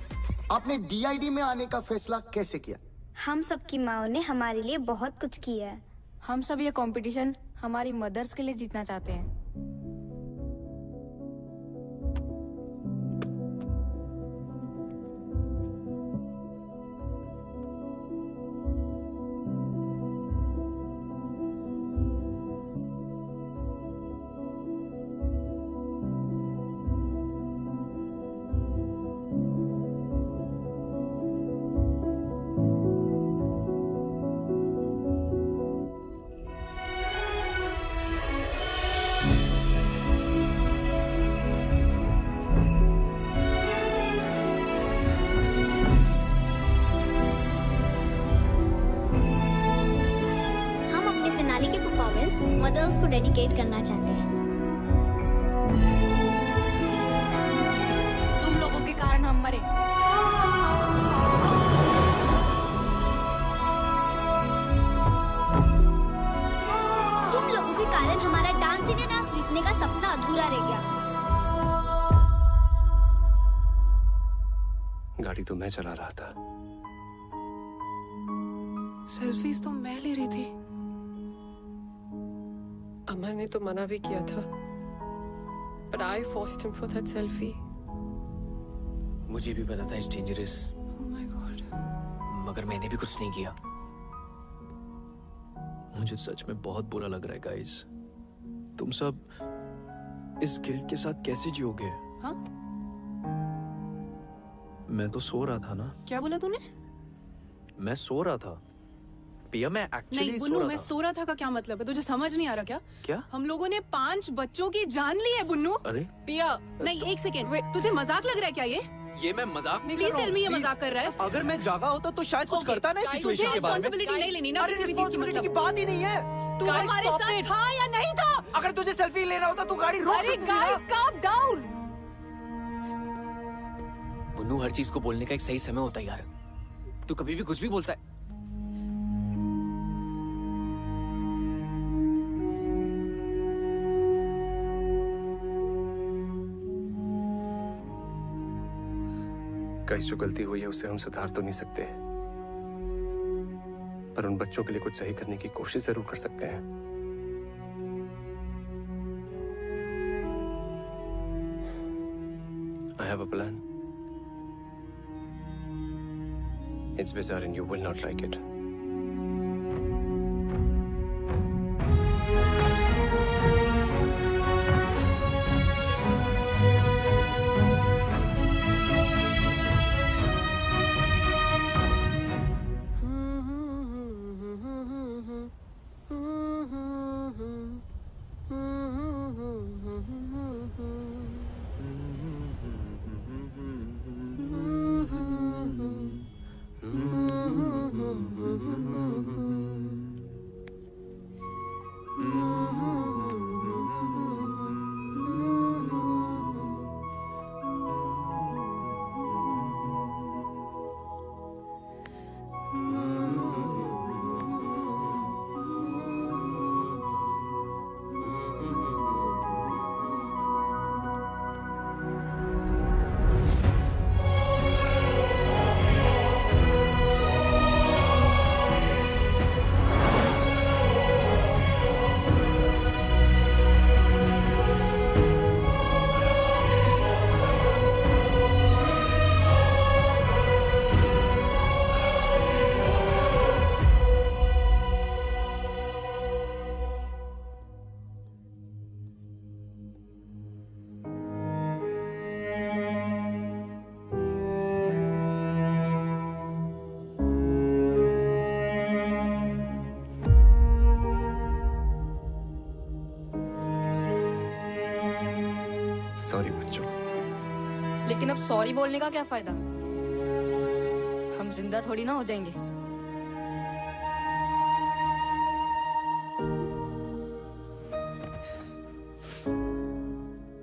आपने डीआईडी में आने का फैसला कैसे किया? हम सबकी माओ ने हमारे लिए बहुत कुछ किया है। हम सब ये कंपटीशन हमारी मदर्स के लिए जीतना चाहते हैं। मदर्स को डेडिकेट करना चाहते हैं। तुम लोगों के कारण हम मरे। तुम लोगों के कारण हमारा डांस इंडिया डांस जीतने का सपना अधूरा रह गया। गाड़ी तो मैं चला रहा था। सेल्फीज तो मैं ले रही थी। अमर ने तो मना भी किया था, but I forced him for that selfie. मुझे भी पता था it's dangerous. Oh my God. मगर मैंने भी कुछ नहीं किया। मुझे सच में बहुत बुरा लग रहा है गाइस। तुम सब इस गिल्ट के साथ कैसे जियोगे? हाँ? मैं तो सो रहा था ना। क्या बोला तूने? मैं सो रहा था। पिया, मैं एक्चुअली नहीं सो बुन्नू, रहा मैं था। सो रहा था का क्या मतलब है? तुझे समझ नहीं आ रहा क्या? क्या? हम लोगों ने 5 बच्चों की जान ली है बुन्नू। अरे पिया, नहीं एक सेकेंड, तुझे मजाक लग रहा है क्या ये मैं मजाक नहीं प्लीज टेल मी ये मजाक कर रहा है? अगर मैं जागा होता तो शायद कुछ करता ना इस सिचुएशन के बारे में। रिस्पांसिबिलिटी नहीं लेनी ना अरे किसी भी चीज की, रिस्पांसिबिलिटी की मतलब बात ही नहीं है। तू हमारे साथ था या नहीं था? अगर तुझे सेल्फी लेना होता तो गाड़ी रोक सकती थी ना। Guys, calm down. बुन्नू, हर चीज को बोलने का एक सही समय होता है यार। तू कभी भी कुछ भी बोलता है। गाइस, जो गलती हुई है उसे हम सुधार तो नहीं सकते, पर उन बच्चों के लिए कुछ सही करने की कोशिश जरूर कर सकते हैं। I have a plan. It's bizarre and you will not like it. Sorry बच्चों। लेकिन अब सॉरी बोलने का क्या फायदा? हम जिंदा थोड़ी ना हो जाएंगे।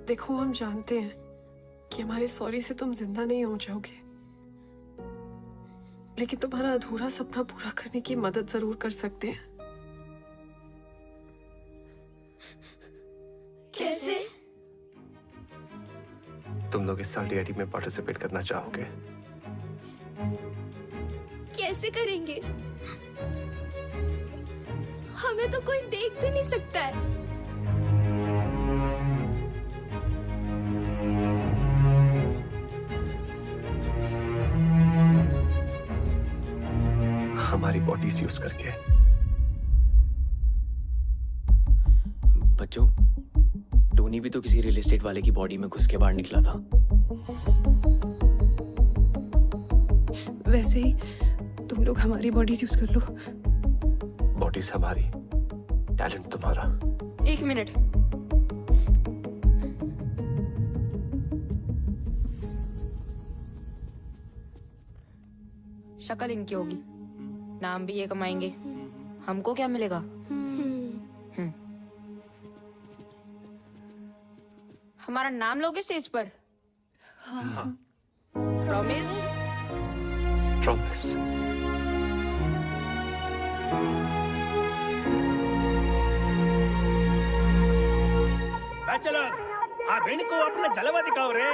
देखो, हम जानते हैं कि हमारे सॉरी से तुम जिंदा नहीं हो जाओगे, लेकिन तुम्हारा अधूरा सपना पूरा करने की मदद जरूर कर सकते हैं। कैसे? तुम लोग इस साल डीआईडी में पार्टिसिपेट करना चाहोगे? कैसे करेंगे? हमें तो कोई देख भी नहीं सकता है। हमारी बॉडीज यूज करके। बच्चों, टोनी भी तो किसी रियल एस्टेट वाले की बॉडी में घुस के बाहर निकला था। वैसे ही तुम लोग हमारी बॉडीज यूज कर लो। बॉडीज हमारी, टैलेंट तुम्हारा। 1 मिनट। शक्ल इनकी होगी, नाम भी ये कमाएंगे, हमको क्या मिलेगा? हमारा नाम लोगे स्टेज पर? हाँ। प्रॉमिस? प्रॉमिस। चलो, आप इनको अपना जलवा दिखाओ रे।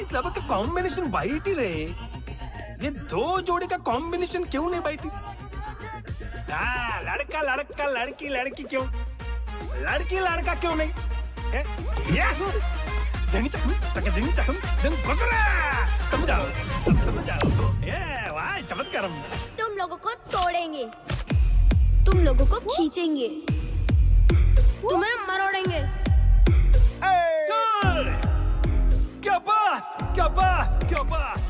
सबका कॉम्बिनेशन वाइट ही रहे, ये दो जोड़े का कॉम्बिनेशन क्यों नहीं वाइट? लड़का लड़का, लड़की लड़की क्यों? लड़की लड़का क्यों नहीं? यस, जंग चकम तक जंग चकम जंग गुजरा। तुम जाओ। ये वाह, चमत्कार। तुम लोगों को तोड़ेंगे, तुम लोगों को खींचेंगे, तुम्हें मरोड़ेंगे। क्या बात, क्या बात, क्या बात।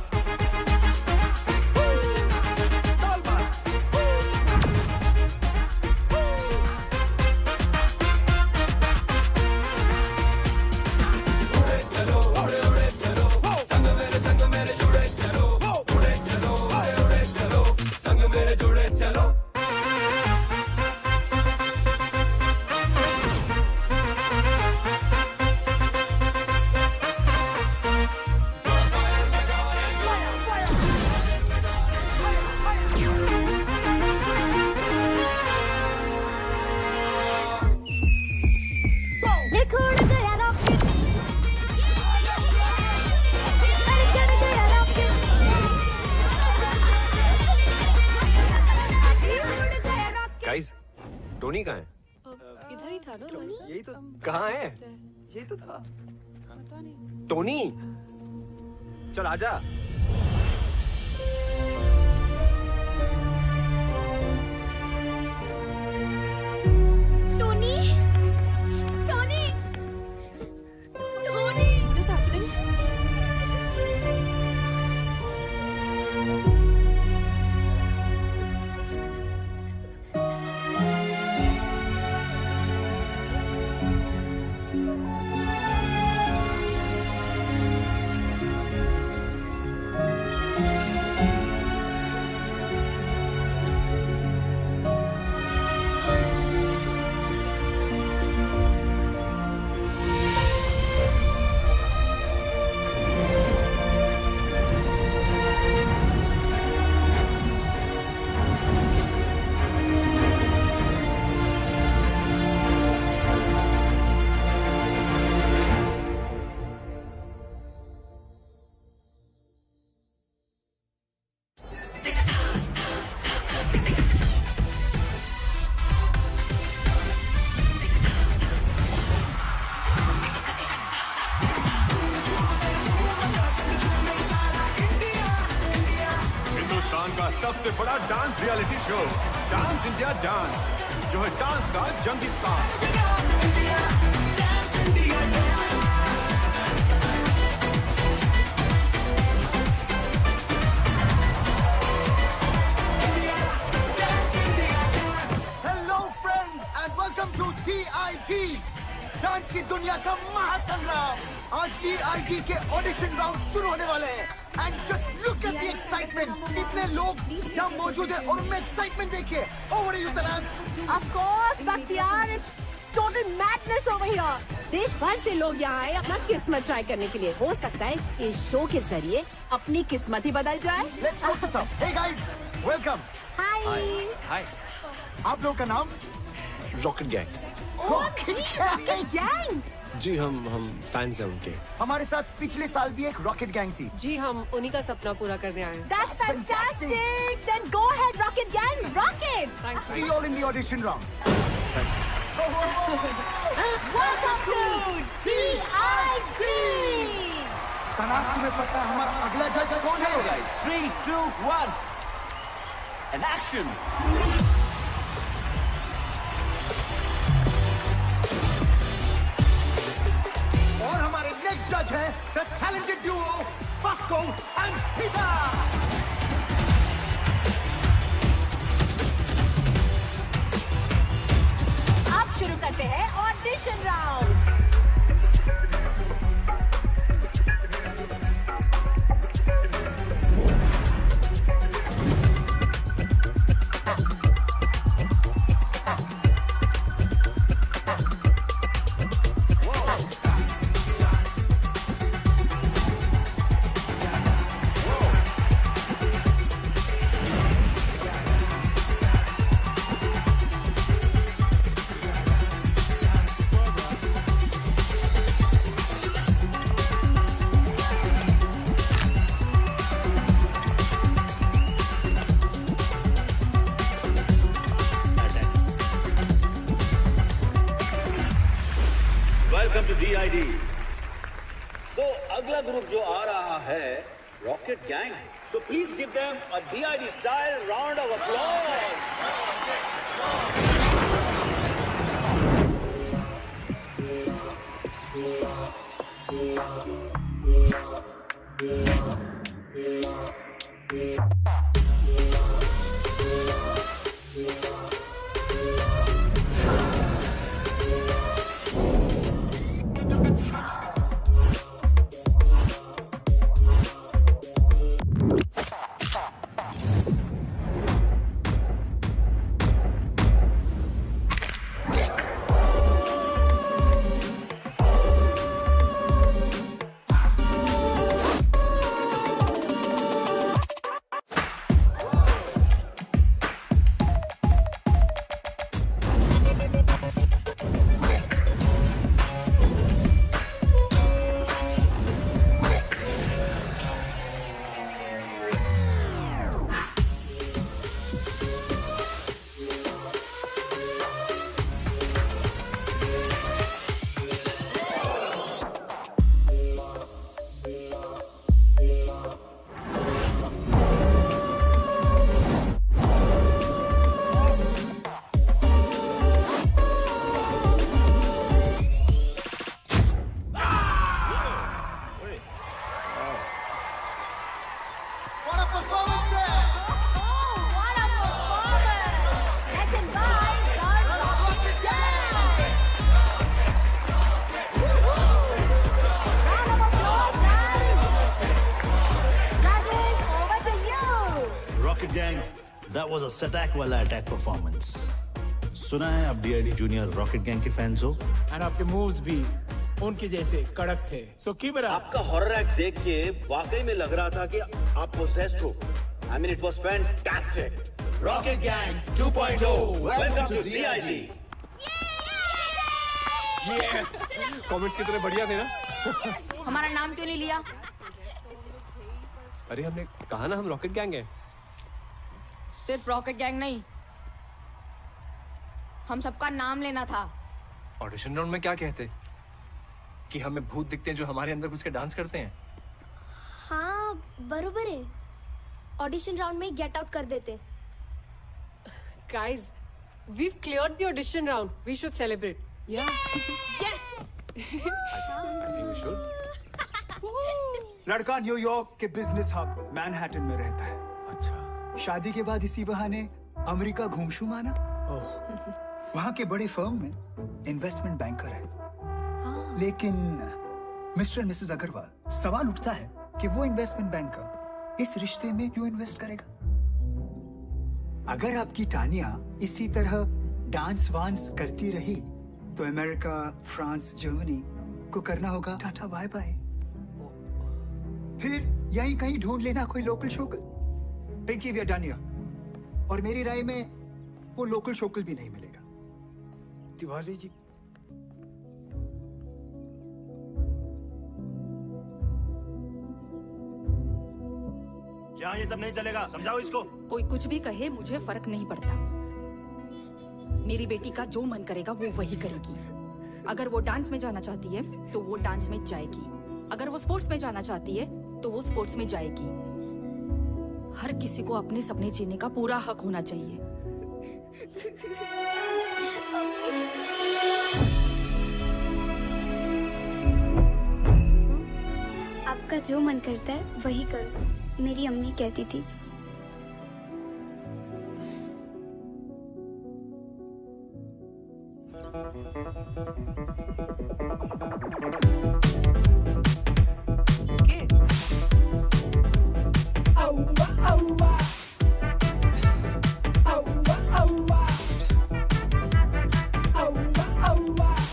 टोनी कहाँ है? इधर ही था ना? यही तो। कहाँ है? यही तो था। टोनी, चल आजा। Tony, Tony, Tony. What is happening? सबसे बड़ा dance reality show dance India dance, जो है डांस का जंगीस्तान। Hello friends and welcome to DID, dance की दुनिया का महासंग्राम। आज DID के ऑडिशन राउंड शुरू होने वाले हैं and just look at the excitement. इतने लोग यहाँ मौजूद हैं और उनमें एक्साइटमेंट देखिए। Over you Tanaz. Of course, Bakhtiyar, it's total madness over here. देश भर से लोग यहाँ आए अपना किस्मत ट्राई करने के लिए। हो सकता है इस शो के जरिए अपनी किस्मत ही बदल जाए। Let's go to some. Hey guys, welcome. Hi. हाय। आप लोगों का नाम? Rocket gang. Rocket gang. जी हम फैंस हैं उनके। हमारे साथ पिछले साल भी एक रॉकेट गैंग थी। जी हम उन्हीं का सपना पूरा करने आए हैं। That's fantastic. Then go ahead, Rocket Gang, rocket. Thanks. See you all in the audition round. Welcome to DID. तनाज़, तुम्हें पता है हमारा अगला जज कौन है? 3, 2, 1 and action. और हमारे नेक्स्ट जज है the talented duo Bosco and Caesar. अब शुरू करते हैं audition round. Welcome to DID। So अगला ग्रुप जो आ रहा है rocket gang. So please give them a DID style round of applause. That was a Satak वाला अटैक परफॉर्मेंस। सुना है आप DID जूनियर रॉकेट गैंग के फैंस हो? और आपके मूव्स भी उनके जैसे कड़क थे। So keep it up. आपका हॉरर एक्ट देख के वाकई में लग रहा था कि आप पोसेस्ड हो। I mean, it was fantastic. Rocket Gang 2.0. Welcome to DID. Comments कितने बढ़िया थे ना। हमारा नाम क्यों नहीं लिया? अरे हमने कहा ना हम रॉकेट गैंग हैं। सिर्फ रॉकेट गैंग नहीं, हम सबका नाम लेना था। ऑडिशन राउंड में क्या कहते कि हमें भूत दिखते हैं जो हमारे अंदर घुस के डांस करते हैं। हाँ बरोबर है। ऑडिशन राउंड में गेट आउट कर देते। Guys, we've cleared the audition round. We should celebrate. Yeah. Yes. I think we should. लड़का न्यूयॉर्क के बिजनेस हब मैनहट्टन में रहता है। अच्छा। शादी के बाद इसी बहाने अमेरिका घूमशुम आना। वहाँ के बड़े फर्म में इन्वेस्टमेंट बैंकर है। लेकिन मिस्टर और मिसेस अग्रवाल, सवाल उठता है कि वो इन्वेस्टमेंट बैंकर इस रिश्ते में क्यों इन्वेस्ट करेगा? अगर आपकी टानिया इसी तरह डांस वांस करती रही तो अमेरिका, फ्रांस, जर्मनी को करना होगा टाटा बाय बाय। फिर यहीं कहीं ढूंढ लेना कोई लोकल शोकल। Pinky we are done here. और मेरी राय में वो लोकल शोकल भी नहीं मिलेगा। तिवारी जी, यहाँ ये सब नहीं चलेगा, समझाओ इसको। कोई कुछ भी कहे, मुझे फर्क नहीं पड़ता। मेरी बेटी का जो मन करेगा वो वही करेगी। अगर वो डांस में जाना चाहती है तो वो डांस में जाएगी। अगर वो स्पोर्ट्स में जाना चाहती है तो वो स्पोर्ट्स में जाएगी। हर किसी को अपने सपने जीने का पूरा हक होना चाहिए। आपका जो मन करता है वही करो, मेरी अम्मी कहती थी।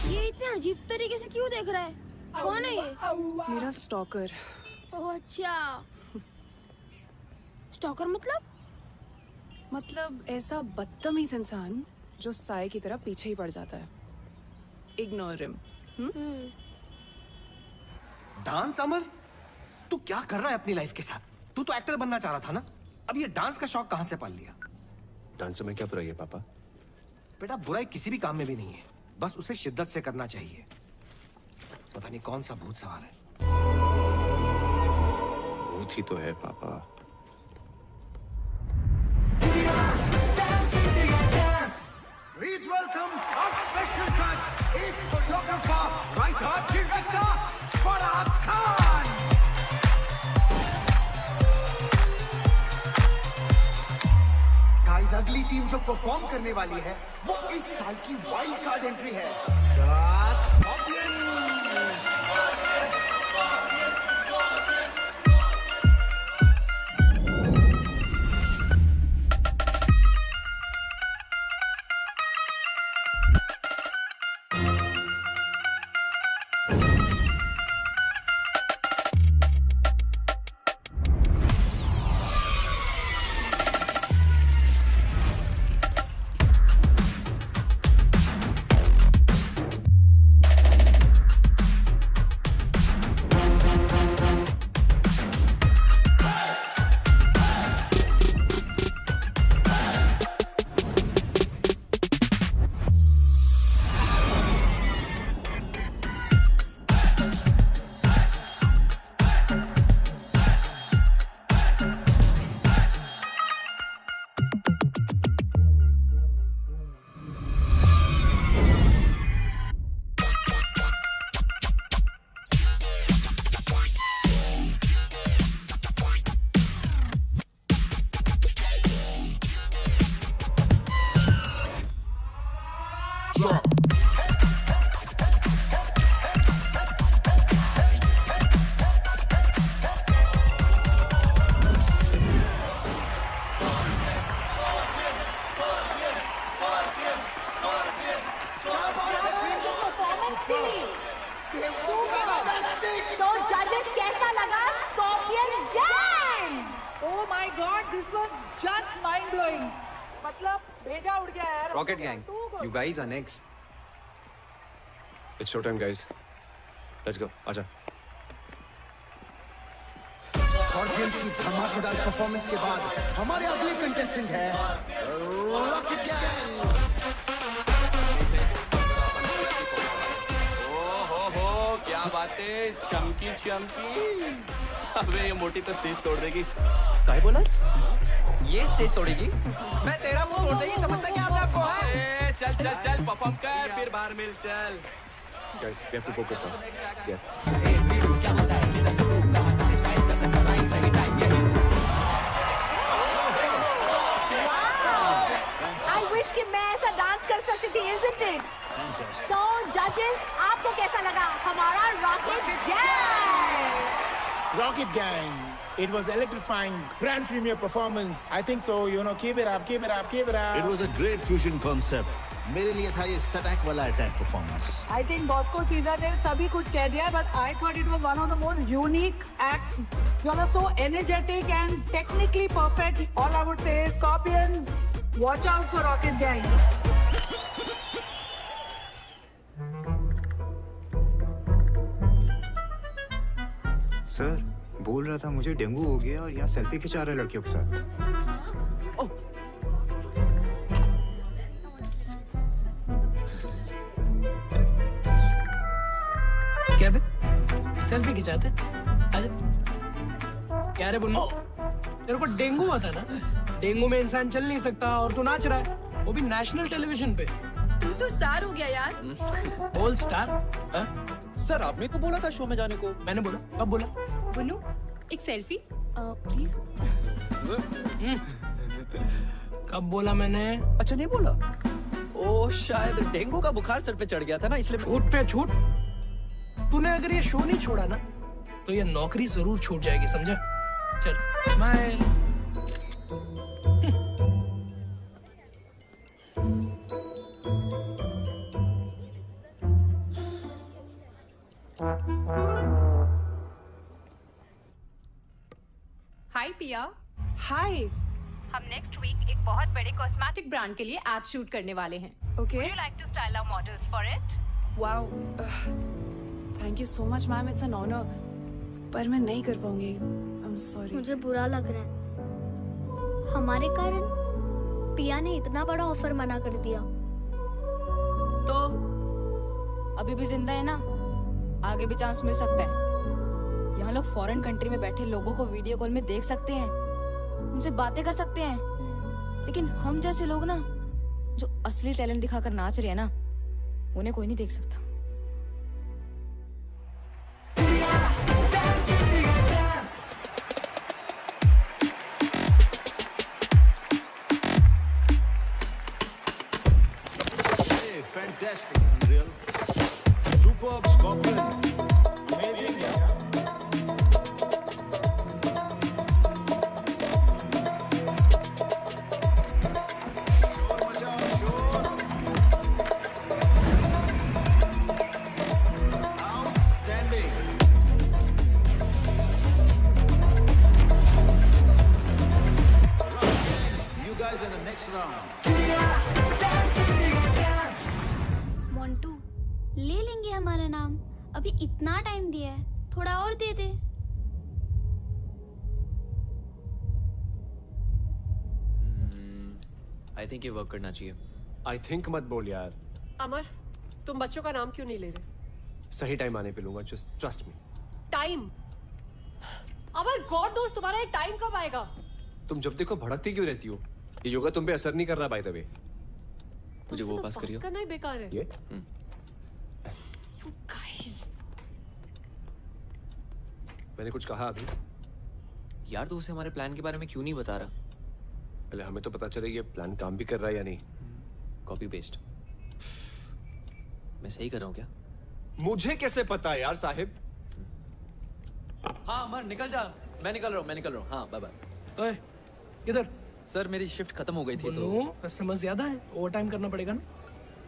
ये इतने अजीब तरीके से क्यों देख रहा है? कौन है ये? मेरा स्टॉकर। ओह अच्छा, स्टॉकर मतलब ऐसा बदतमीज इंसान जो साए की तरह पीछे ही पड़ जाता है। Ignore him. डांस अमर, तू क्या कर रहा है अपनी लाइफ के साथ? तू तो एक्टर बनना चाह रहा था ना? अब ये डांस का शौक कहां से पाल लिया? डांस में क्या बुराई है पापा? बेटा, बुराई किसी भी काम में भी नहीं है, बस उसे शिद्दत से करना चाहिए। पता नहीं कौन सा भूत सवार है। भूत ही तो है पापा। Please welcome our special judge, is choreographer, writer, director, Farah Khan. Guys, अगली टीम जो परफॉर्म करने वाली है वो इस साल की वाइल्ड कार्ड एंट्री है, The Scorpions. Rocket Gang, you guys are next. It's showtime, guys. Let's go. आजा. Scorpions की धमाकेदार परफॉर्मेंस के बाद हमारे अगले कंटेस्टेंट है Rocket Gang. ओहो, क्या बात है, चमकी चमकी। अबे ये मोटी तो सीज तोड़ देगी। काय बोलास? ये स्टेज तोड़ेगी? मैं तेरा मुंह तोड़ देगी, समझता क्या अपने आपको है? चल चल चल परफॉर्म कर, फिर बाहर मिल चल। Guys, we have to focus now. I wish कि मैं ऐसा डांस कर सकती थी, isn't it? So judges, आपको कैसा लगा हमारा Rocket Gang? Rocket Gang. It was electrifying, grand premiere performance. I think so. You know, keep it up, keep it up, keep it up. It was a great fusion concept. मेरे लिए था ये सटैक वाला attack performance. I think Bosco Caesar ने सभी कुछ कह दिया, but I thought it was one of the most unique acts. You are so energetic and technically perfect. All I would say is, Scorpions, watch out for Rocket Gang. Sir, बोल रहा था मुझे डेंगू हो गया और यहाँ सेल्फी खिंचा रहे लड़कियों के साथ। क्या बे? सेल्फी खिंचाते? आजा। क्या रे बुन्नू? तेरे को डेंगू हुआ था ना? डेंगू में इंसान चल नहीं सकता और तू नाच रहा है, वो भी नेशनल टेलीविजन पे। तू तो स्टार हो गया यार। बोल स्टार? सर आपने तो बोला था शो में जाने को। मैंने बोला? कब बोला? बुन्नू, एक सेल्फी प्लीज। कब बोला मैंने? अच्छा नहीं बोला? ओ शायद डेंगू का बुखार सर पे चढ़ गया था ना, इसलिए। झूठ पे झूठ। तूने अगर ये शो नहीं छोड़ा ना, तो ये नौकरी जरूर छूट जाएगी, समझा? चल स्माइल। हाय पिया। हाय। हम नेक्स्ट वीक एक बहुत बड़े कॉस्मेटिक ब्रांड के लिए एड शूट करने वाले हैं। Okay. Would you like to style our models for it? Wow. Thank you so much, ma'am. It's an honor. पर मैं नहीं कर पाऊंगी। I'm sorry. मुझे बुरा लग रहा है। हमारे कारण पिया ने इतना बड़ा ऑफर मना कर दिया। तो अभी भी जिंदा है ना, आगे भी चांस मिल सकता है। यहाँ लोग फॉरेन कंट्री में बैठे लोगों को वीडियो कॉल में देख सकते हैं, उनसे बातें कर सकते हैं, लेकिन हम जैसे लोग ना जो असली टैलेंट दिखाकर नाच रहे हैं ना, उन्हें कोई नहीं देख सकता। Fantastic, unreal, superb, Scorpion, amazing, yeah. Montu, ले लेंगे हमारा नाम। अभी इतना टाइम दिया है, थोड़ा और दे दे। आई थिंक ये वर्क करना चाहिए। आई थिंक मत बोल यार। अमर, तुम बच्चों का नाम क्यों नहीं ले रहे? सही टाइम आने पे लूंगा, जस्ट ट्रस्ट मी। टाइम? अमर, गॉड नोस तुम्हारा ये टाइम कब आएगा? तुम जब देखो भड़कती क्यों रहती हो? ये योगा तुम पे असर नहीं कर रहा बाय द वे। मुझे वो पास करियो। करना ही बेकार है। ये? You guys. मैंने कुछ कहा अभी? यार तू उसे हमारे प्लान के बारे में क्यों नहीं बता रहा? पहले हमें तो पता चले ये प्लान काम भी कर रहा है या नहीं। Copy paste. मैं सही कर रहा हूँ क्या? मुझे कैसे पता यार साहिब? हाँ अमर निकल जा। मैं निकल रहा हूँ। हाँ बाय बाय। ओए, इधर। सर मेरी शिफ्ट खत्म हो गई थी तो कस्टमर ज्यादा है, ओवर टाइम करना पड़ेगा ना।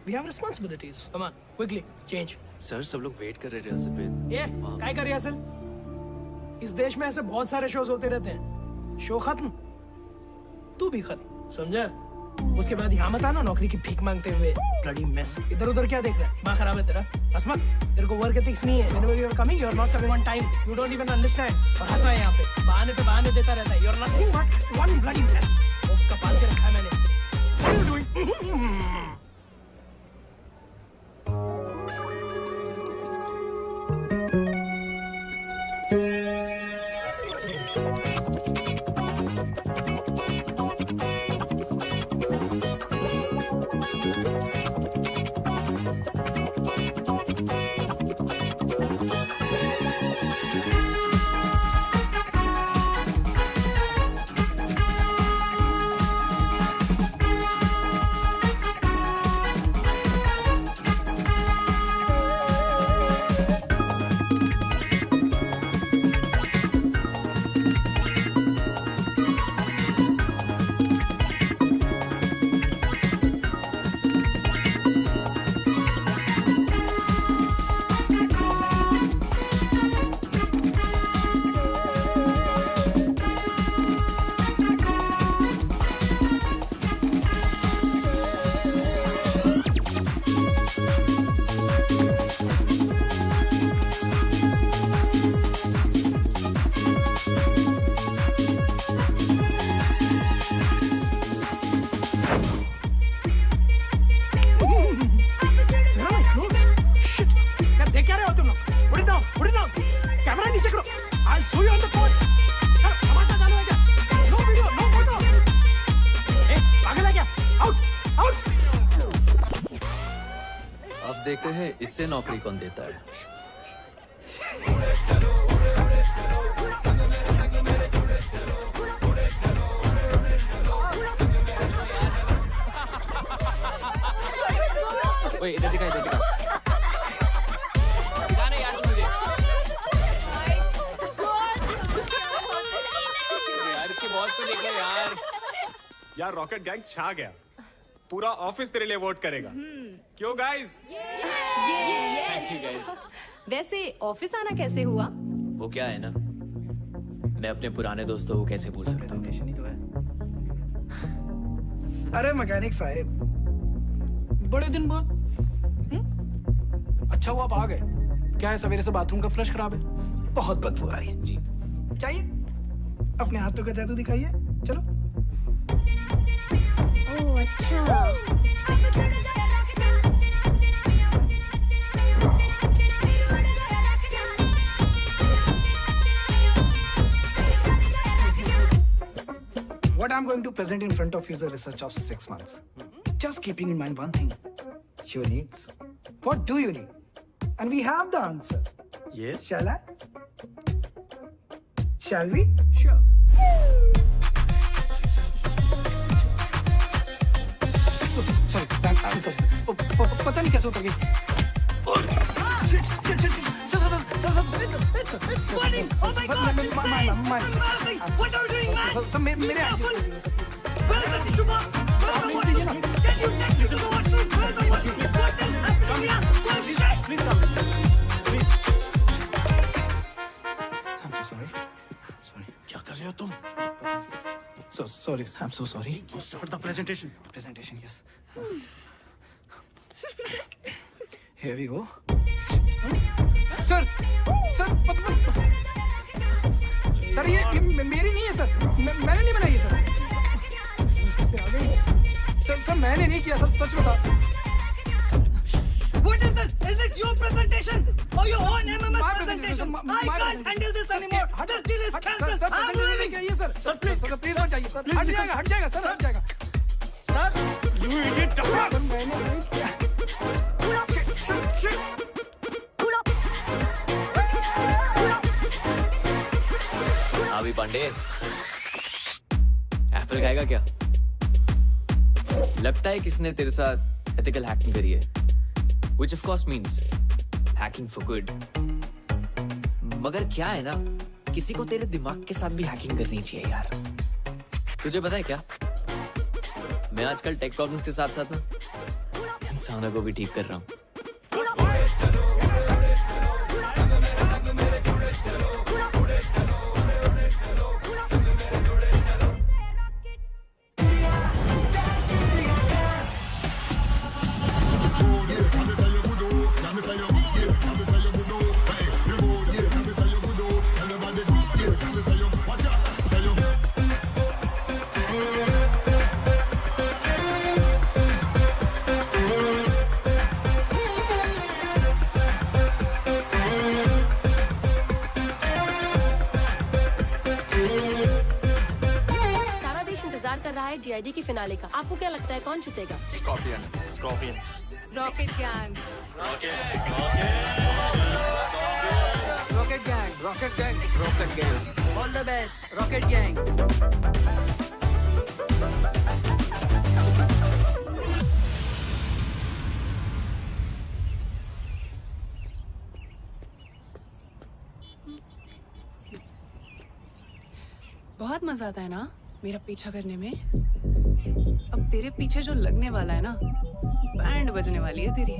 We have responsibilities. Come on, quickly change. Sir सब लोग वेट कर रहे हैं रिहर्सल पे। ये काय कर रिहर्सल? इस देश में ऐसे बहुत सारे शोज होते रहते हैं। शो खत्म, तू भी खत्म, समझा? उसके बाद यहाँ मत आना नौकरी की भीख मांगते हुए। Bloody mess. इधर उधर क्या देख रहा है? माँ खराब है तेरा। असमत, तेरे को वर्क एथिक्स नहीं है। Whenever you are coming, you are not coming on time. You don't even understand. और हंसा है यहाँ पे, बहाने पे बहाने देता रहता है। You are nothing but one bloody mess. उफ, कपाल के रखा है मैंने। What are you doing? Do you on the court? तमाशा चालू है क्या? No video, no photo. पागल है क्या? Out, out. अब देखते हैं इससे नौकरी कौन देता है। ओए इधर दिखा इधर दिखा। दिखाना यार मुझे। यार इसके बॉस को देखो यार। यार रॉकेट गैंग छा गया। पूरा ऑफिस तेरे लिए वोट करेगा। क्यों गाइस? Thank you guys. वैसे ऑफिस आना कैसे हुआ? वो क्या है ना, मैं अपने पुराने दोस्तों को कैसे भूल सकता हूँ। प्रेजेंटेशन ही तो है। अरे मैकेनिक साहब, बड़े दिन बाद अच्छा हुआ आप आ गए। क्या है, सवेरे से बाथरूम का फ्लश खराब है, बहुत बदबू आ रही है। जी चाहिए अपने हाथों का जादू दिखाइए। चलो। ओह अच्छा। What I'm going to present in front of you is a research of 6 months. Just keeping in mind one thing. Your needs. What do you need? And we have the answer. Yes. Shall I? Shall we? Sure. Sorry, I'm sorry. पता नहीं कैसे उतर गई. Shit. It's burning! Oh my God! My what are you doing, man? मेरे Where is the tissue box? Where's the washroom? Can you take me to the washroom? Where's the washroom? What is happening here? Please come. Please. I'm so sorry. क्या कर रहे हो तुम? So sorry. I'm so sorry. Start the presentation. Presentation, yes. Here we go. Sir ये मेरी नहीं है सर, मैंने नहीं बनाई है सर मैंने नहीं किया सर, सच बता। What is this? Is it your presentation or your own MMS presentation? I can't handle this anymore. This deal is cancelled. I'm leaving. Sir, please मत जाइए सर, हट जाएगा सर, हट जाएगा। Sir, you idiot! सर मैंने नहीं किया। Shit. अभी पांडे एप्पल खाएगा क्या? लगता है किसने तेरे साथ एथिकल हैकिंग करी है, which of course means hacking for good. मगर क्या है ना, किसी को तेरे दिमाग के साथ भी हैकिंग करनी चाहिए यार। तुझे पता है क्या, मैं आजकल टेक प्रॉब्लम्स के साथ साथ ना इंसानों को भी ठीक कर रहा हूँ। DID की फिनाले का। आपको क्या लगता है कौन जीतेगा? Scorpions. Rocket gang. Rocket gang. All the best, rocket gang. बहुत मजा आता है ना मेरा पीछा करने में। अब तेरे पीछे जो लगने वाला है ना, बैंड बजने वाली है तेरी।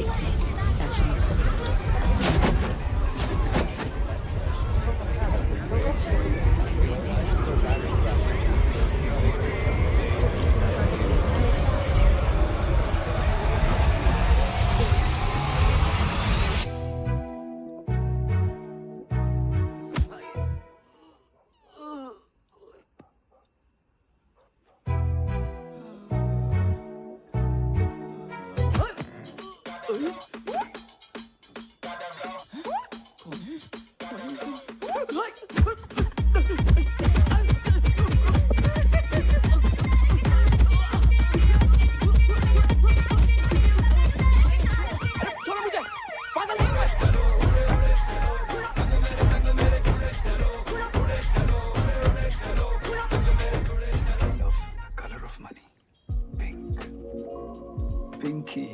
Updated. Fashion sensitive. पिंकी,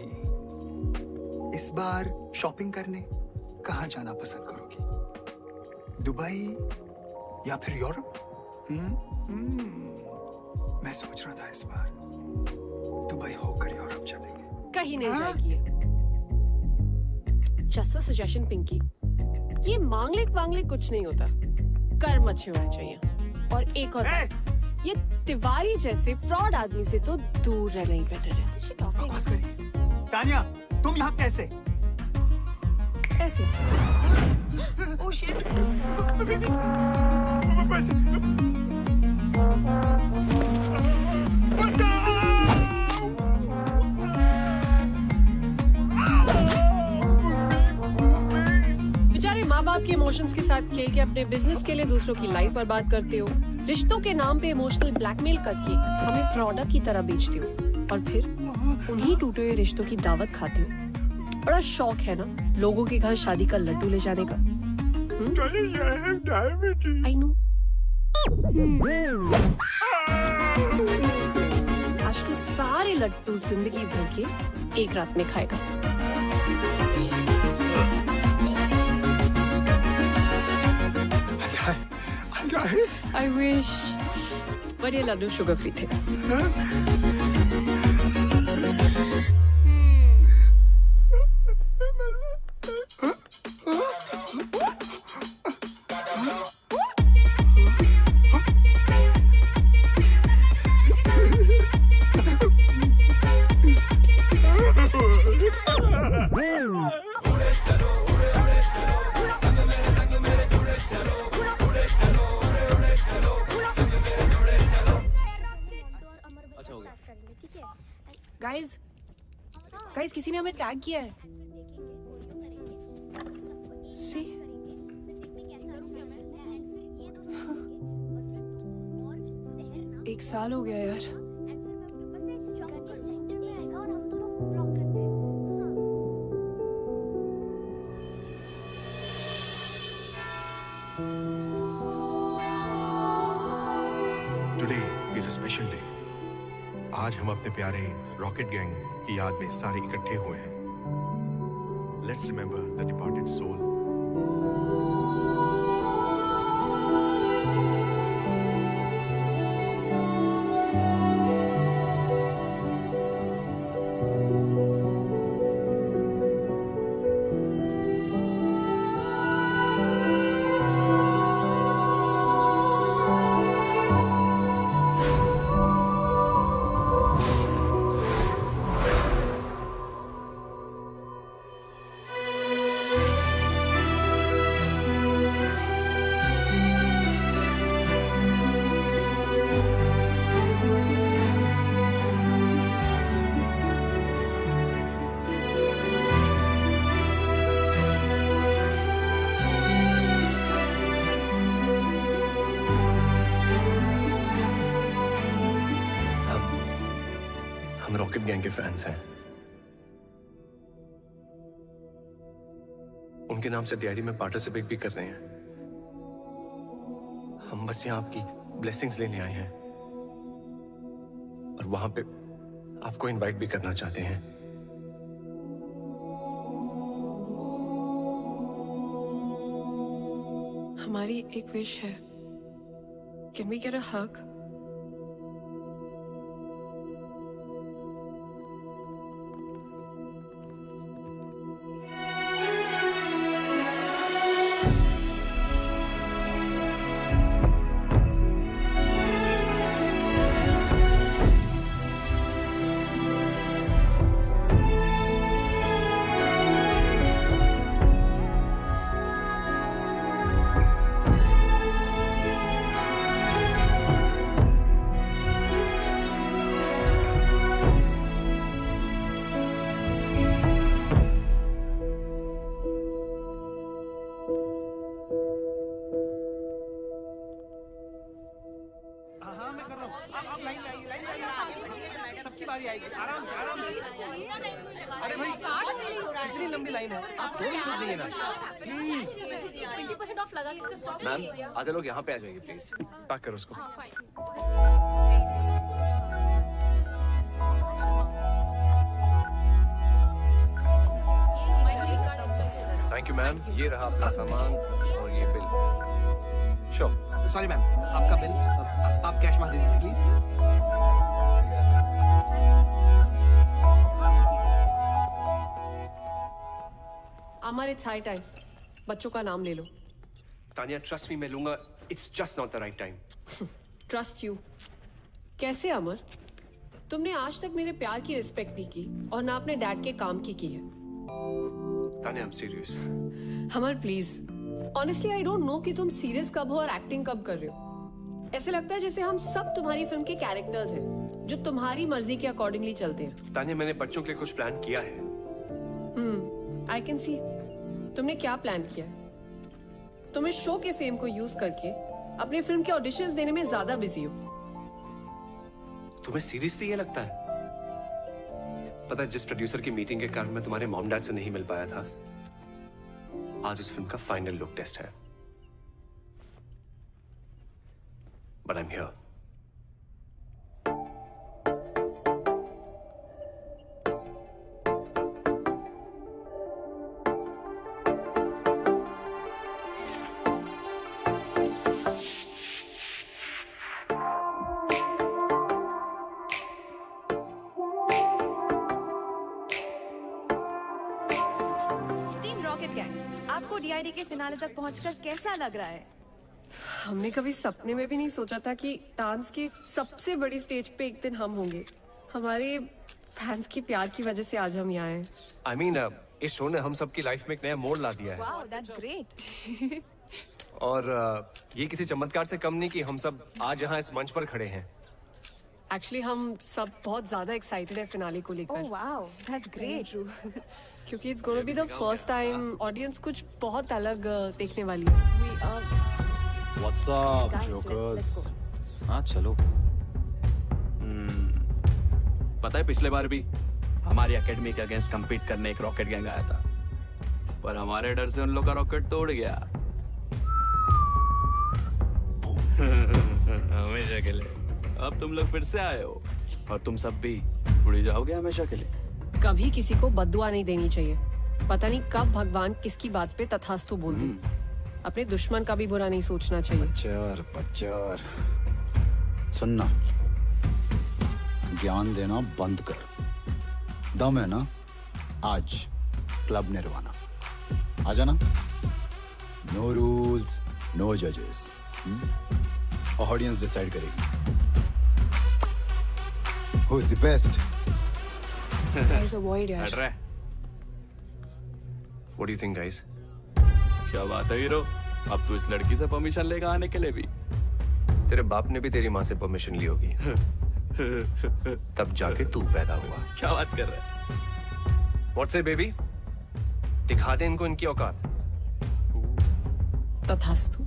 इस बार शॉपिंग करने कहाँ जाना पसंद करोगी? दुबई या फिर यूरोप? मैं सोच रहा था इस बार दुबई होकर यूरोप चलेंगे। कहीं नहीं जाएगी। जस्ट अ सजेशन पिंकी, ये मांगलिक कुछ नहीं होता, कर्म अच्छे होने चाहिए। और एक और ये तिवारी जैसे फ्रॉड आदमी से तो दूर रहना ही बेटर है। बकवास करिए। तानिया, तुम यहाँ कैसे? ऐसे। Oh shit. बेचारे माँ बाप के इमोशंस के साथ खेल के अपने बिजनेस के लिए दूसरों की लाइफ बर्बाद करते हो। रिश्तों के नाम पे इमोशनल ब्लैकमेल करके हमें प्रोडक्ट की तरह बेचते हो और फिर उन्हीं टूटे हुए रिश्तों की दावत खाते हो। बड़ा शौक है ना लोगों के घर शादी का लड्डू ले जाने का। I know. आज तो सारे लड्डू जिंदगी भर के एक रात में खाएगा। I wish, but ये लड्डू शुगर फ्री थे। गाइस किसी ने हमें टैग किया है। See? एक साल हो गया यार। Today is a special day. आज हम अपने प्यारे रॉकेट गैंग की याद में सारे इकट्ठे हुए हैं। Let's remember the departed soul. Rocket gang के फैंस हैं। उनके नाम से डीआईडी में पार्टिसिपेट भी कर रहे हैं। हम बस यहाँ आपकी ब्लेसिंग्स लेने आए हैं और वहां पे आपको इनवाइट भी करना चाहते हैं। हमारी एक विश है। Can we get a hug? बारी आएगी। आराम से आराम से। अरे भाई इतनी लंबी लाइन है, आप 2 मिनट जाइए ना प्लीज। 20% ऑफ लगा इसका स्टॉक। मैम आधे लोग यहाँ पे आ जाइए प्लीज। पैक करो उसको। थैंक यू मैम, ये रहा आपका सामान और ये बिल। श्योर। सॉरी मैम, आपका बिल आप कैश में दे दीजिए please. Amar, it's high time. बच्चों का नाम ले लो। तानिया ट्रस्ट मी, मैं लूंगा। It's just not the right time. Trust you? कैसे अमर? तुमने आज तक मेरे प्यार की रिस्पेक्ट नहीं की और ना अपने डैड के काम की है। Tania, I am serious. Amar please, honestly I don't know कि तुम सीरियस कब हो और एक्टिंग कब कर रहे हो। ऐसे लगता है जैसे हम सब तुम्हारी फिल्म के कैरेक्टर्स हैं जो तुम्हारी मर्जी के अकॉर्डिंगली चलते हैं। तानिया, मैंने बच्चों के लिए कुछ प्लान किया है। I can see. तुमने क्या प्लान किया है? तुम इस शो के फेम को यूज करके अपनी फिल्म के ऑडिशंस देने में ज्यादा बिजी हो। तुम्हें सीरियसली ये लगता है? पता है, जिस प्रोड्यूसर की मीटिंग के कारण मैं तुम्हारे मॉम डैड से नहीं मिल पाया था, आज उस फिल्म का फाइनल लुक टेस्ट है। But I am here. आपको डीआईडी के फिनाले तक पहुंचकर कैसा लग रहा है? हमने कभी सपने में भी नहीं सोचा था कि डांस की सबसे बड़ी स्टेज पे एक दिन हम होंगे। हमारे फैंस की प्यार की वजह से आज हम यहाँ हैं। I mean, इस शो ने हम सबकी लाइफ में एक नया मोड़ ला दिया है। Wow, that's great. और ये किसी चमत्कार से कम नहीं कि हम सब आज यहाँ इस मंच पर खड़े हैं। एक्चुअली हम सब बहुत ज्यादा एक्साइटेड है फिनाले को लेकर। Oh wow, that's great. क्योंकि it's gonna be the first time audience कुछ बहुत अलग देखने वाली है। What's up, jokers? हाँ चलो। पता है पिछले बार भी हमारी एकेडमी के अगेंस्ट compete करने एक रॉकेट गैंग आया था, पर हमारे डर से उन लोग का रॉकेट तोड़ गया। हमेशा के लिए। अब तुम लोग फिर से आए हो और तुम सब भी उड़ जाओगे हमेशा के लिए। कभी किसी को बद्दुआ नहीं देनी चाहिए। पता नहीं कब भगवान किसकी बात पे तथास्तु बोल दे। अपने दुश्मन का भी बुरा नहीं सोचना चाहिए। बच्चर सुनना, ज्ञान देना बंद कर। दम है ना, आज क्लब निर्वाणा आ जाना। नो रूल्स, नो जजेस, ऑडियंस डिसाइड करेगी हु इज द बेस्ट। हट रहा है। What do you think, guys? क्या बात है हीरो, अब तू इस लड़की से परमिशन लेगा आने के लिए भी? तेरे बाप ने भी तेरी माँ से परमिशन ली होगी। तब जाके तू पैदा हुआ। क्या बात कर रहा है? What say, baby? दिखा दे इनको इनकी औकात। तथास्तु।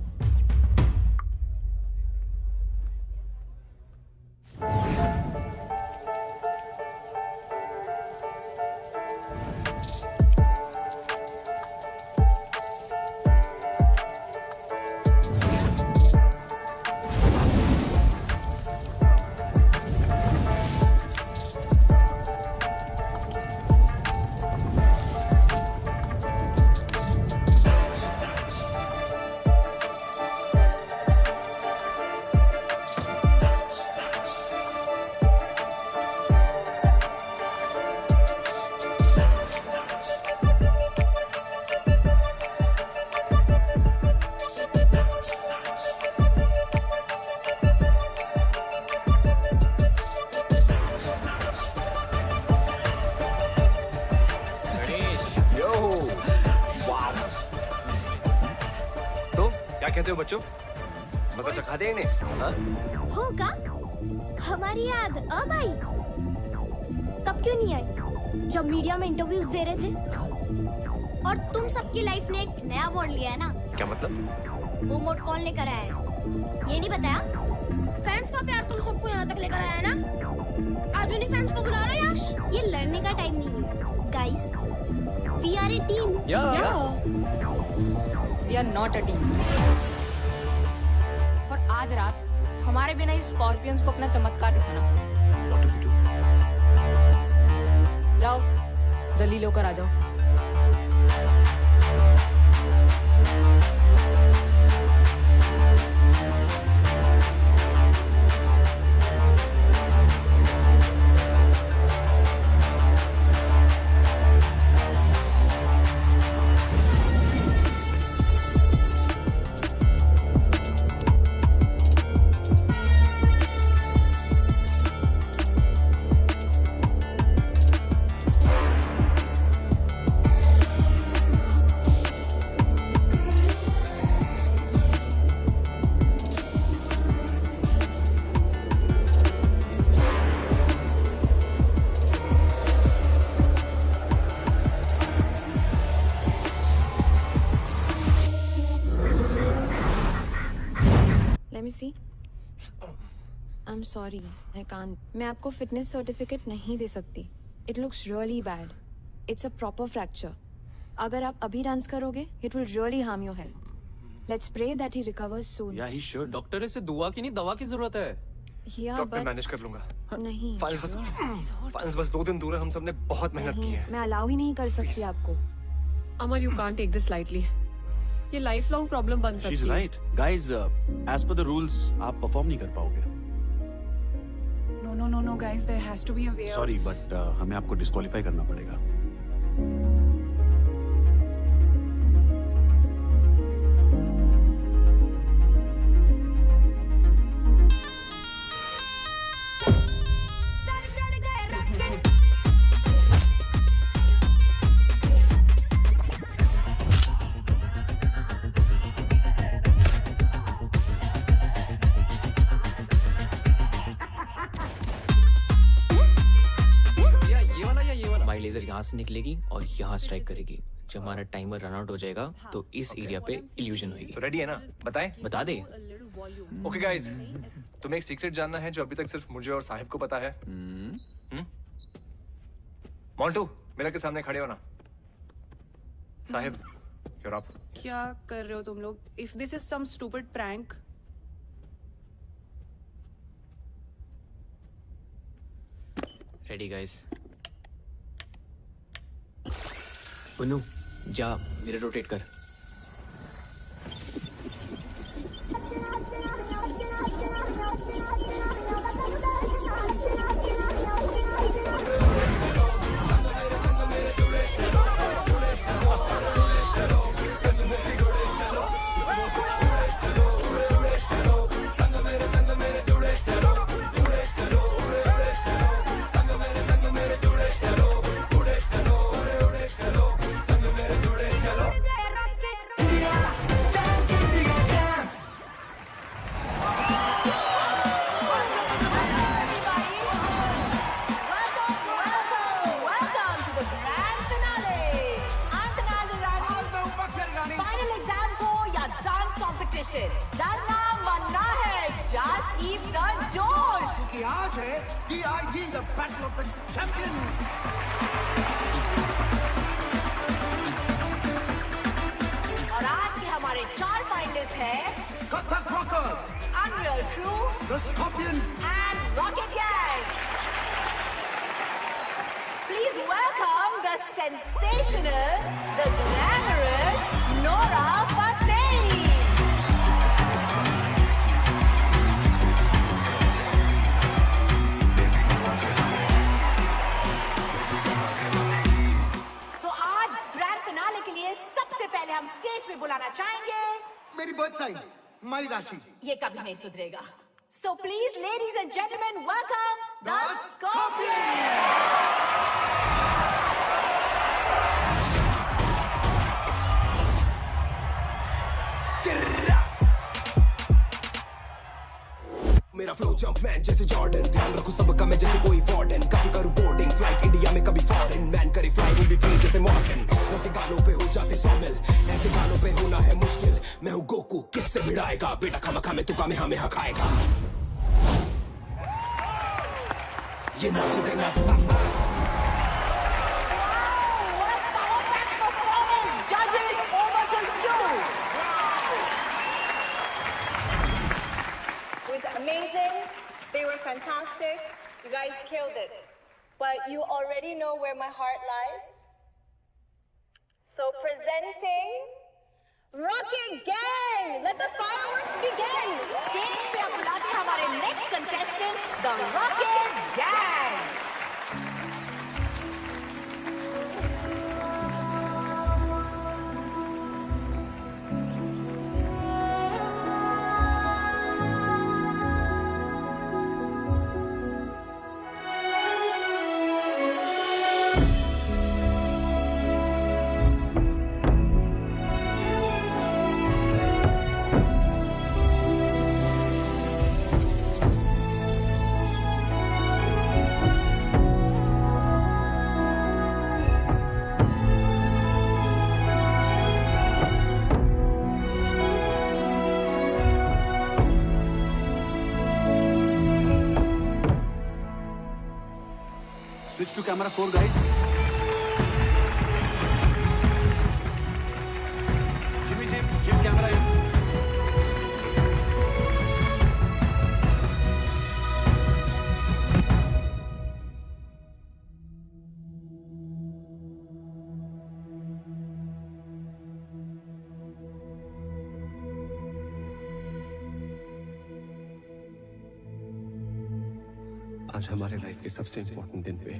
कहते हो बच्चों, मजा चखा दे इन्हें। होगा हमारी याद अब आई? तब क्यों नहीं आई जब मीडिया में इंटरव्यूज दे रहे थे? और तुम सबकी लाइफ ने एक नया अवार्ड लिया है ना? क्या मतलब? वो मोड कौन लेकर आया है? ये नहीं बताया? फैंस का प्यार तुम सबको यहाँ तक लेकर आया है ना? अर्जुनी फैंस को बुला लो यश। ये लड़ने का टाइम नहीं है guys, we are a team. We are not a team. और आज रात हमारे बिना इस स्कॉर्पियंस को अपना चमत्कार दिखाना। जाओ जलील होकर आ जाओ। I'm sorry, I can't. मैं आपको फिटनेस सर्टिफिकेट नहीं दे सकती. It looks really bad. It's a proper fracture. अगर आप अभी डांस करोगे, it will really harm your health. Let's pray that he recovers soon. Yeah, he should. Doctor इसे दुआ की नहीं दवा की जरूरत है. Yeah, डॉक्टर मैनेज कर लूंगा. नहीं. फाइल्स बस 2 दिन दूर है. हम सबने बहुत मेहनत की है. मैं अलाउ ही नहीं कर सकती आपको. Amar, you can't take this lightly. ये लाइफ लॉन्ग प्रॉब्लम बन सकती है. She's right. Guys, as per the rules, आप परफॉर्म नहीं कर पाओगे. No, guys, there has to be a way. Sorry, but हमें आपको डिस्क्वालीफाई करना पड़ेगा. लेजर यहाँ से निकलेगी और यहाँ स्ट्राइक करेगी. जब हमारा टाइमर रन आउट हो जाएगा तो इस एरिया पे इल्यूजन होगी. रेडी है ना? बताएं? बता दे. ओके गाइस, तुम्हें एक सीक्रेट जानना है जो अभी तक सिर्फ मुझे और साहिब को पता है. मोंटू, मिरर के सामने खड़े हो ना. Sahib, you're up. क्या कर रहे हो तुम लोग? If this is some stupid prank. Ready guys. Punnu, जा मिरर रोटेट कर. डरना मरना है, just keep the जोश. क्योंकि आज है DID, the battle of the champions. और आज के हमारे 4 फाइनलिस्ट हैं Kathak rockers, Unreal Crew, The Scorpions, and Rocket Gang. Please welcome the sensational, the glamorous Nora Fateh. सबसे पहले हम स्टेज पे बुलाना चाहेंगे मेरी बर्थ साइन, माई राशि. ये कभी नहीं सुधरेगा. So please, ladies and gentlemen, welcome the Scorpions. मेरा फ्लो जंपमैन जैसे जॉर्डन, ध्यान रखो सबका मैं जैसे कोई वार्डन. कभी करूँ बोर्डिंग फ्लाइट इंडिया में, कभी फॉरेन. मैन करे फ्लाई वो भी फ्री जैसे मॉर्गन. ऐसे गानों पे हो जाते 100 मिल, ऐसे गानों पे होना है मुश्किल. मैं हूँ गोकू, किससे भिड़ाएगा बेटा? खामा खामे तू कामे हमें हकाएगा. ये नाच दे नाच Judges, over to you. It was amazing. They were fantastic. You guys killed it. But you already know where my heart lies. So presenting Rocket Gang. Let the fireworks begin. Stage पे आप बुलाते हैं हमारे next contestant, the Rocket Gang. Switch to camera 4, guys. Jim, camera in. आज हमारे लाइफ के सबसे इंपॉर्टेंट दिन पे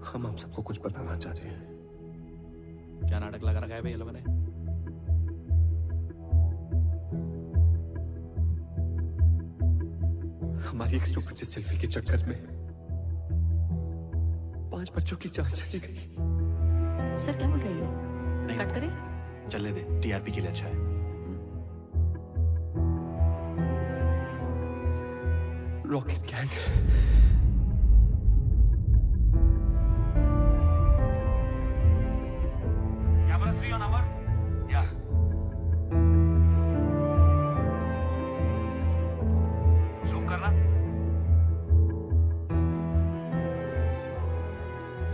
हम आप सबको कुछ बताना चाहते हैं। क्या नाटक लगा रखा है भाई ये लोगों ने? हमारी एक स्टूपिड सी सेल्फी के चक्कर में 5 बच्चों की जान चली गई। सर क्या बोल रही हो? कट करें? चलने दे, टीआरपी के लिए अच्छा है। रॉकेट गैंग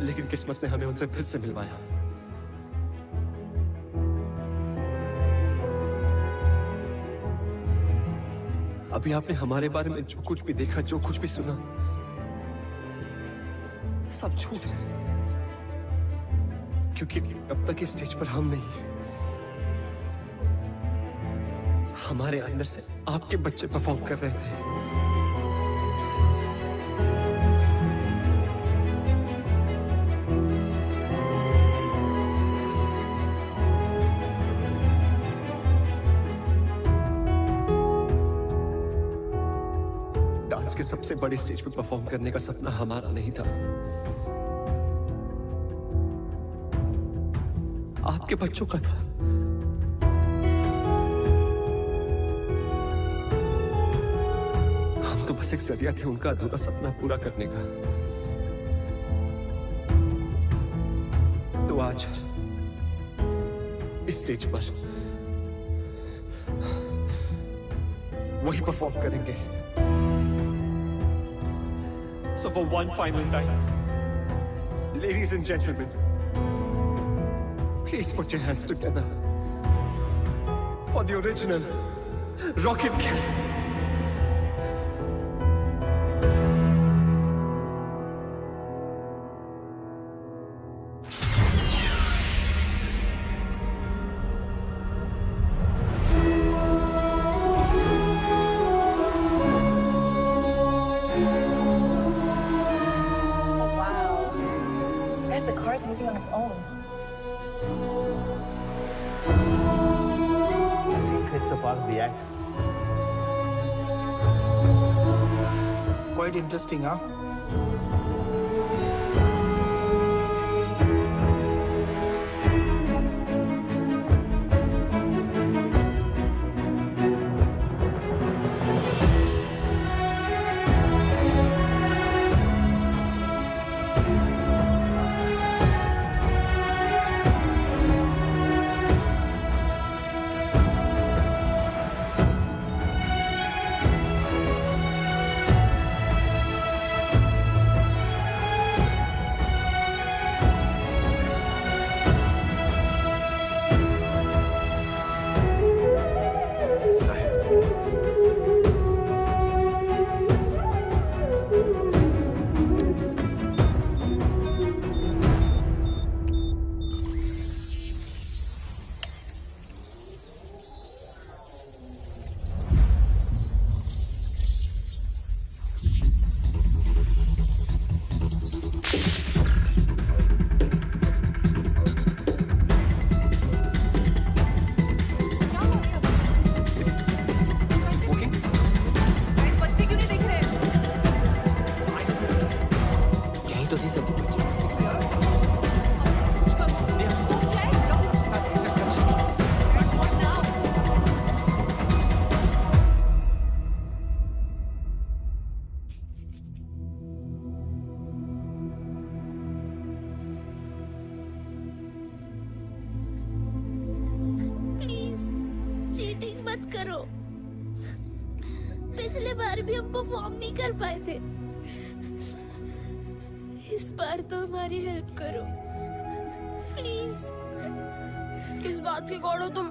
लेकिन किस्मत ने हमें उनसे फिर से मिलवाया। अभी आपने हमारे बारे में जो कुछ भी देखा, जो कुछ भी सुना, सब झूठ है। क्योंकि अब तक इस स्टेज पर हम नहीं, हमारे अंदर से आपके बच्चे परफॉर्म कर रहे थे। डांस के सबसे बड़े स्टेज पे परफॉर्म करने का सपना हमारा नहीं था, आपके बच्चों का था। हम तो बस एक जरिया थे उनका अधूरा सपना पूरा करने का। तो आज इस स्टेज पर वही परफॉर्म करेंगे। So for one final time, ladies and gentlemen, please put your hands together for the original Rocket Gang. Moving on its own. I think it's a part of the act. Quite interesting, huh? Cheating मत करो। पिछले बार भी हम परफॉर्म नहीं कर पाए थे, इस बार तो हमारी हेल्प करो प्लीज। किस बात के गॉड हो तुम?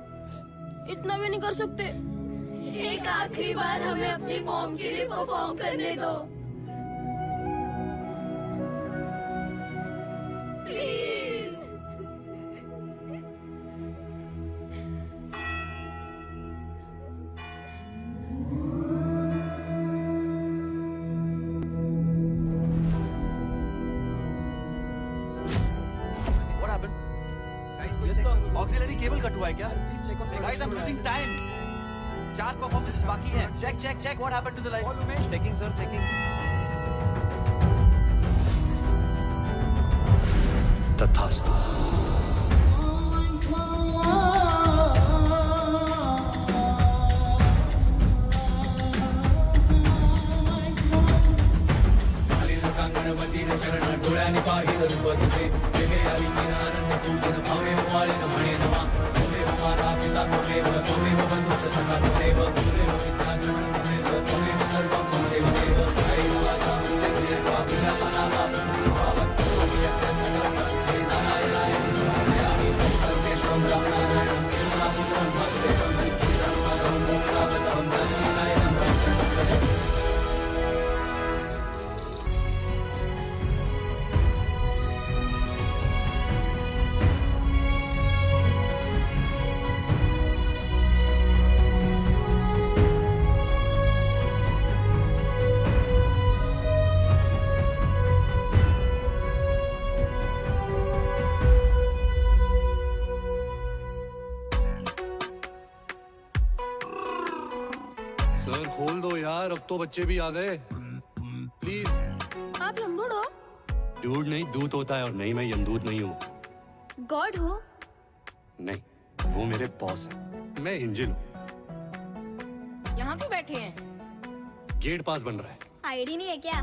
इतना भी नहीं कर सकते। एक आखिरी बार हमें अपनी मॉम के लिए परफॉर्म करने दो प्लीज। ऑक्सिलरी केबल कट हुआ है क्या? Guys I am losing time. 4 performances बाकी हैं। Check check check what happened to the lights? Checking sir, checking. तथास्तु। गणपती चरण डोळ्याने पाहिलं रूप तुझे, वेगळे आली आनंद पूजन भावे वाळे म्हणे नमा। तुमेव माता पिता त्वमेव, त्वमेव बंधुश्च सखा त्वमेव, गुरुदेव विद्या गुरु त्वमेव, त्वमेव सर्वं मम देव देव। हरे वाचा संगे पापिना मनावा भावत् यत्र सकलं श्री नारायणाय समर्पयामि। सर्वेश्वरं ब्रह्मणारायणं श्रीरामपुत्रं वसुदेवं श्रीरामपदं रामपदं नारायणं वन्दे। सर खोल दो यार, अब तो बच्चे भी आ गए। प्लीज। आप यमदूत हो? डूड नहीं, दूत होता है। और नहीं, मैं यमदूत नहीं हूँ। गॉड हो? नहीं, वो मेरे बॉस है। मैं एंजल हूँ। यहाँ क्यों बैठे हैं? गेट पास बन रहा है। आईडी नहीं है क्या?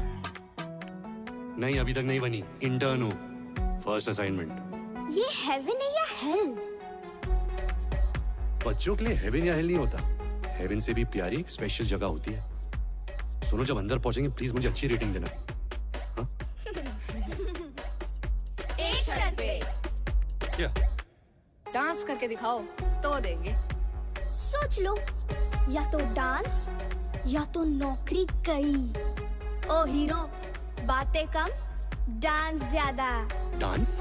नहीं, अभी तक नहीं बनी। इंटर्न हूँ, फर्स्ट असाइनमेंट। ये हेवन है या हेल? बच्चों के लिए हेवन या हेल नहीं होता। हेवन से भी प्यारी एक स्पेशल जगह होती है। सुनो, जब अंदर पहुंचेंगे प्लीज मुझे अच्छी रेटिंग देना। एक शर्त पे। क्या? डांस करके दिखाओ तो देंगे। सोच लो, या तो डांस या तो नौकरी गई। ओ हीरो, बातें कम, डांस ज्यादा। डांस?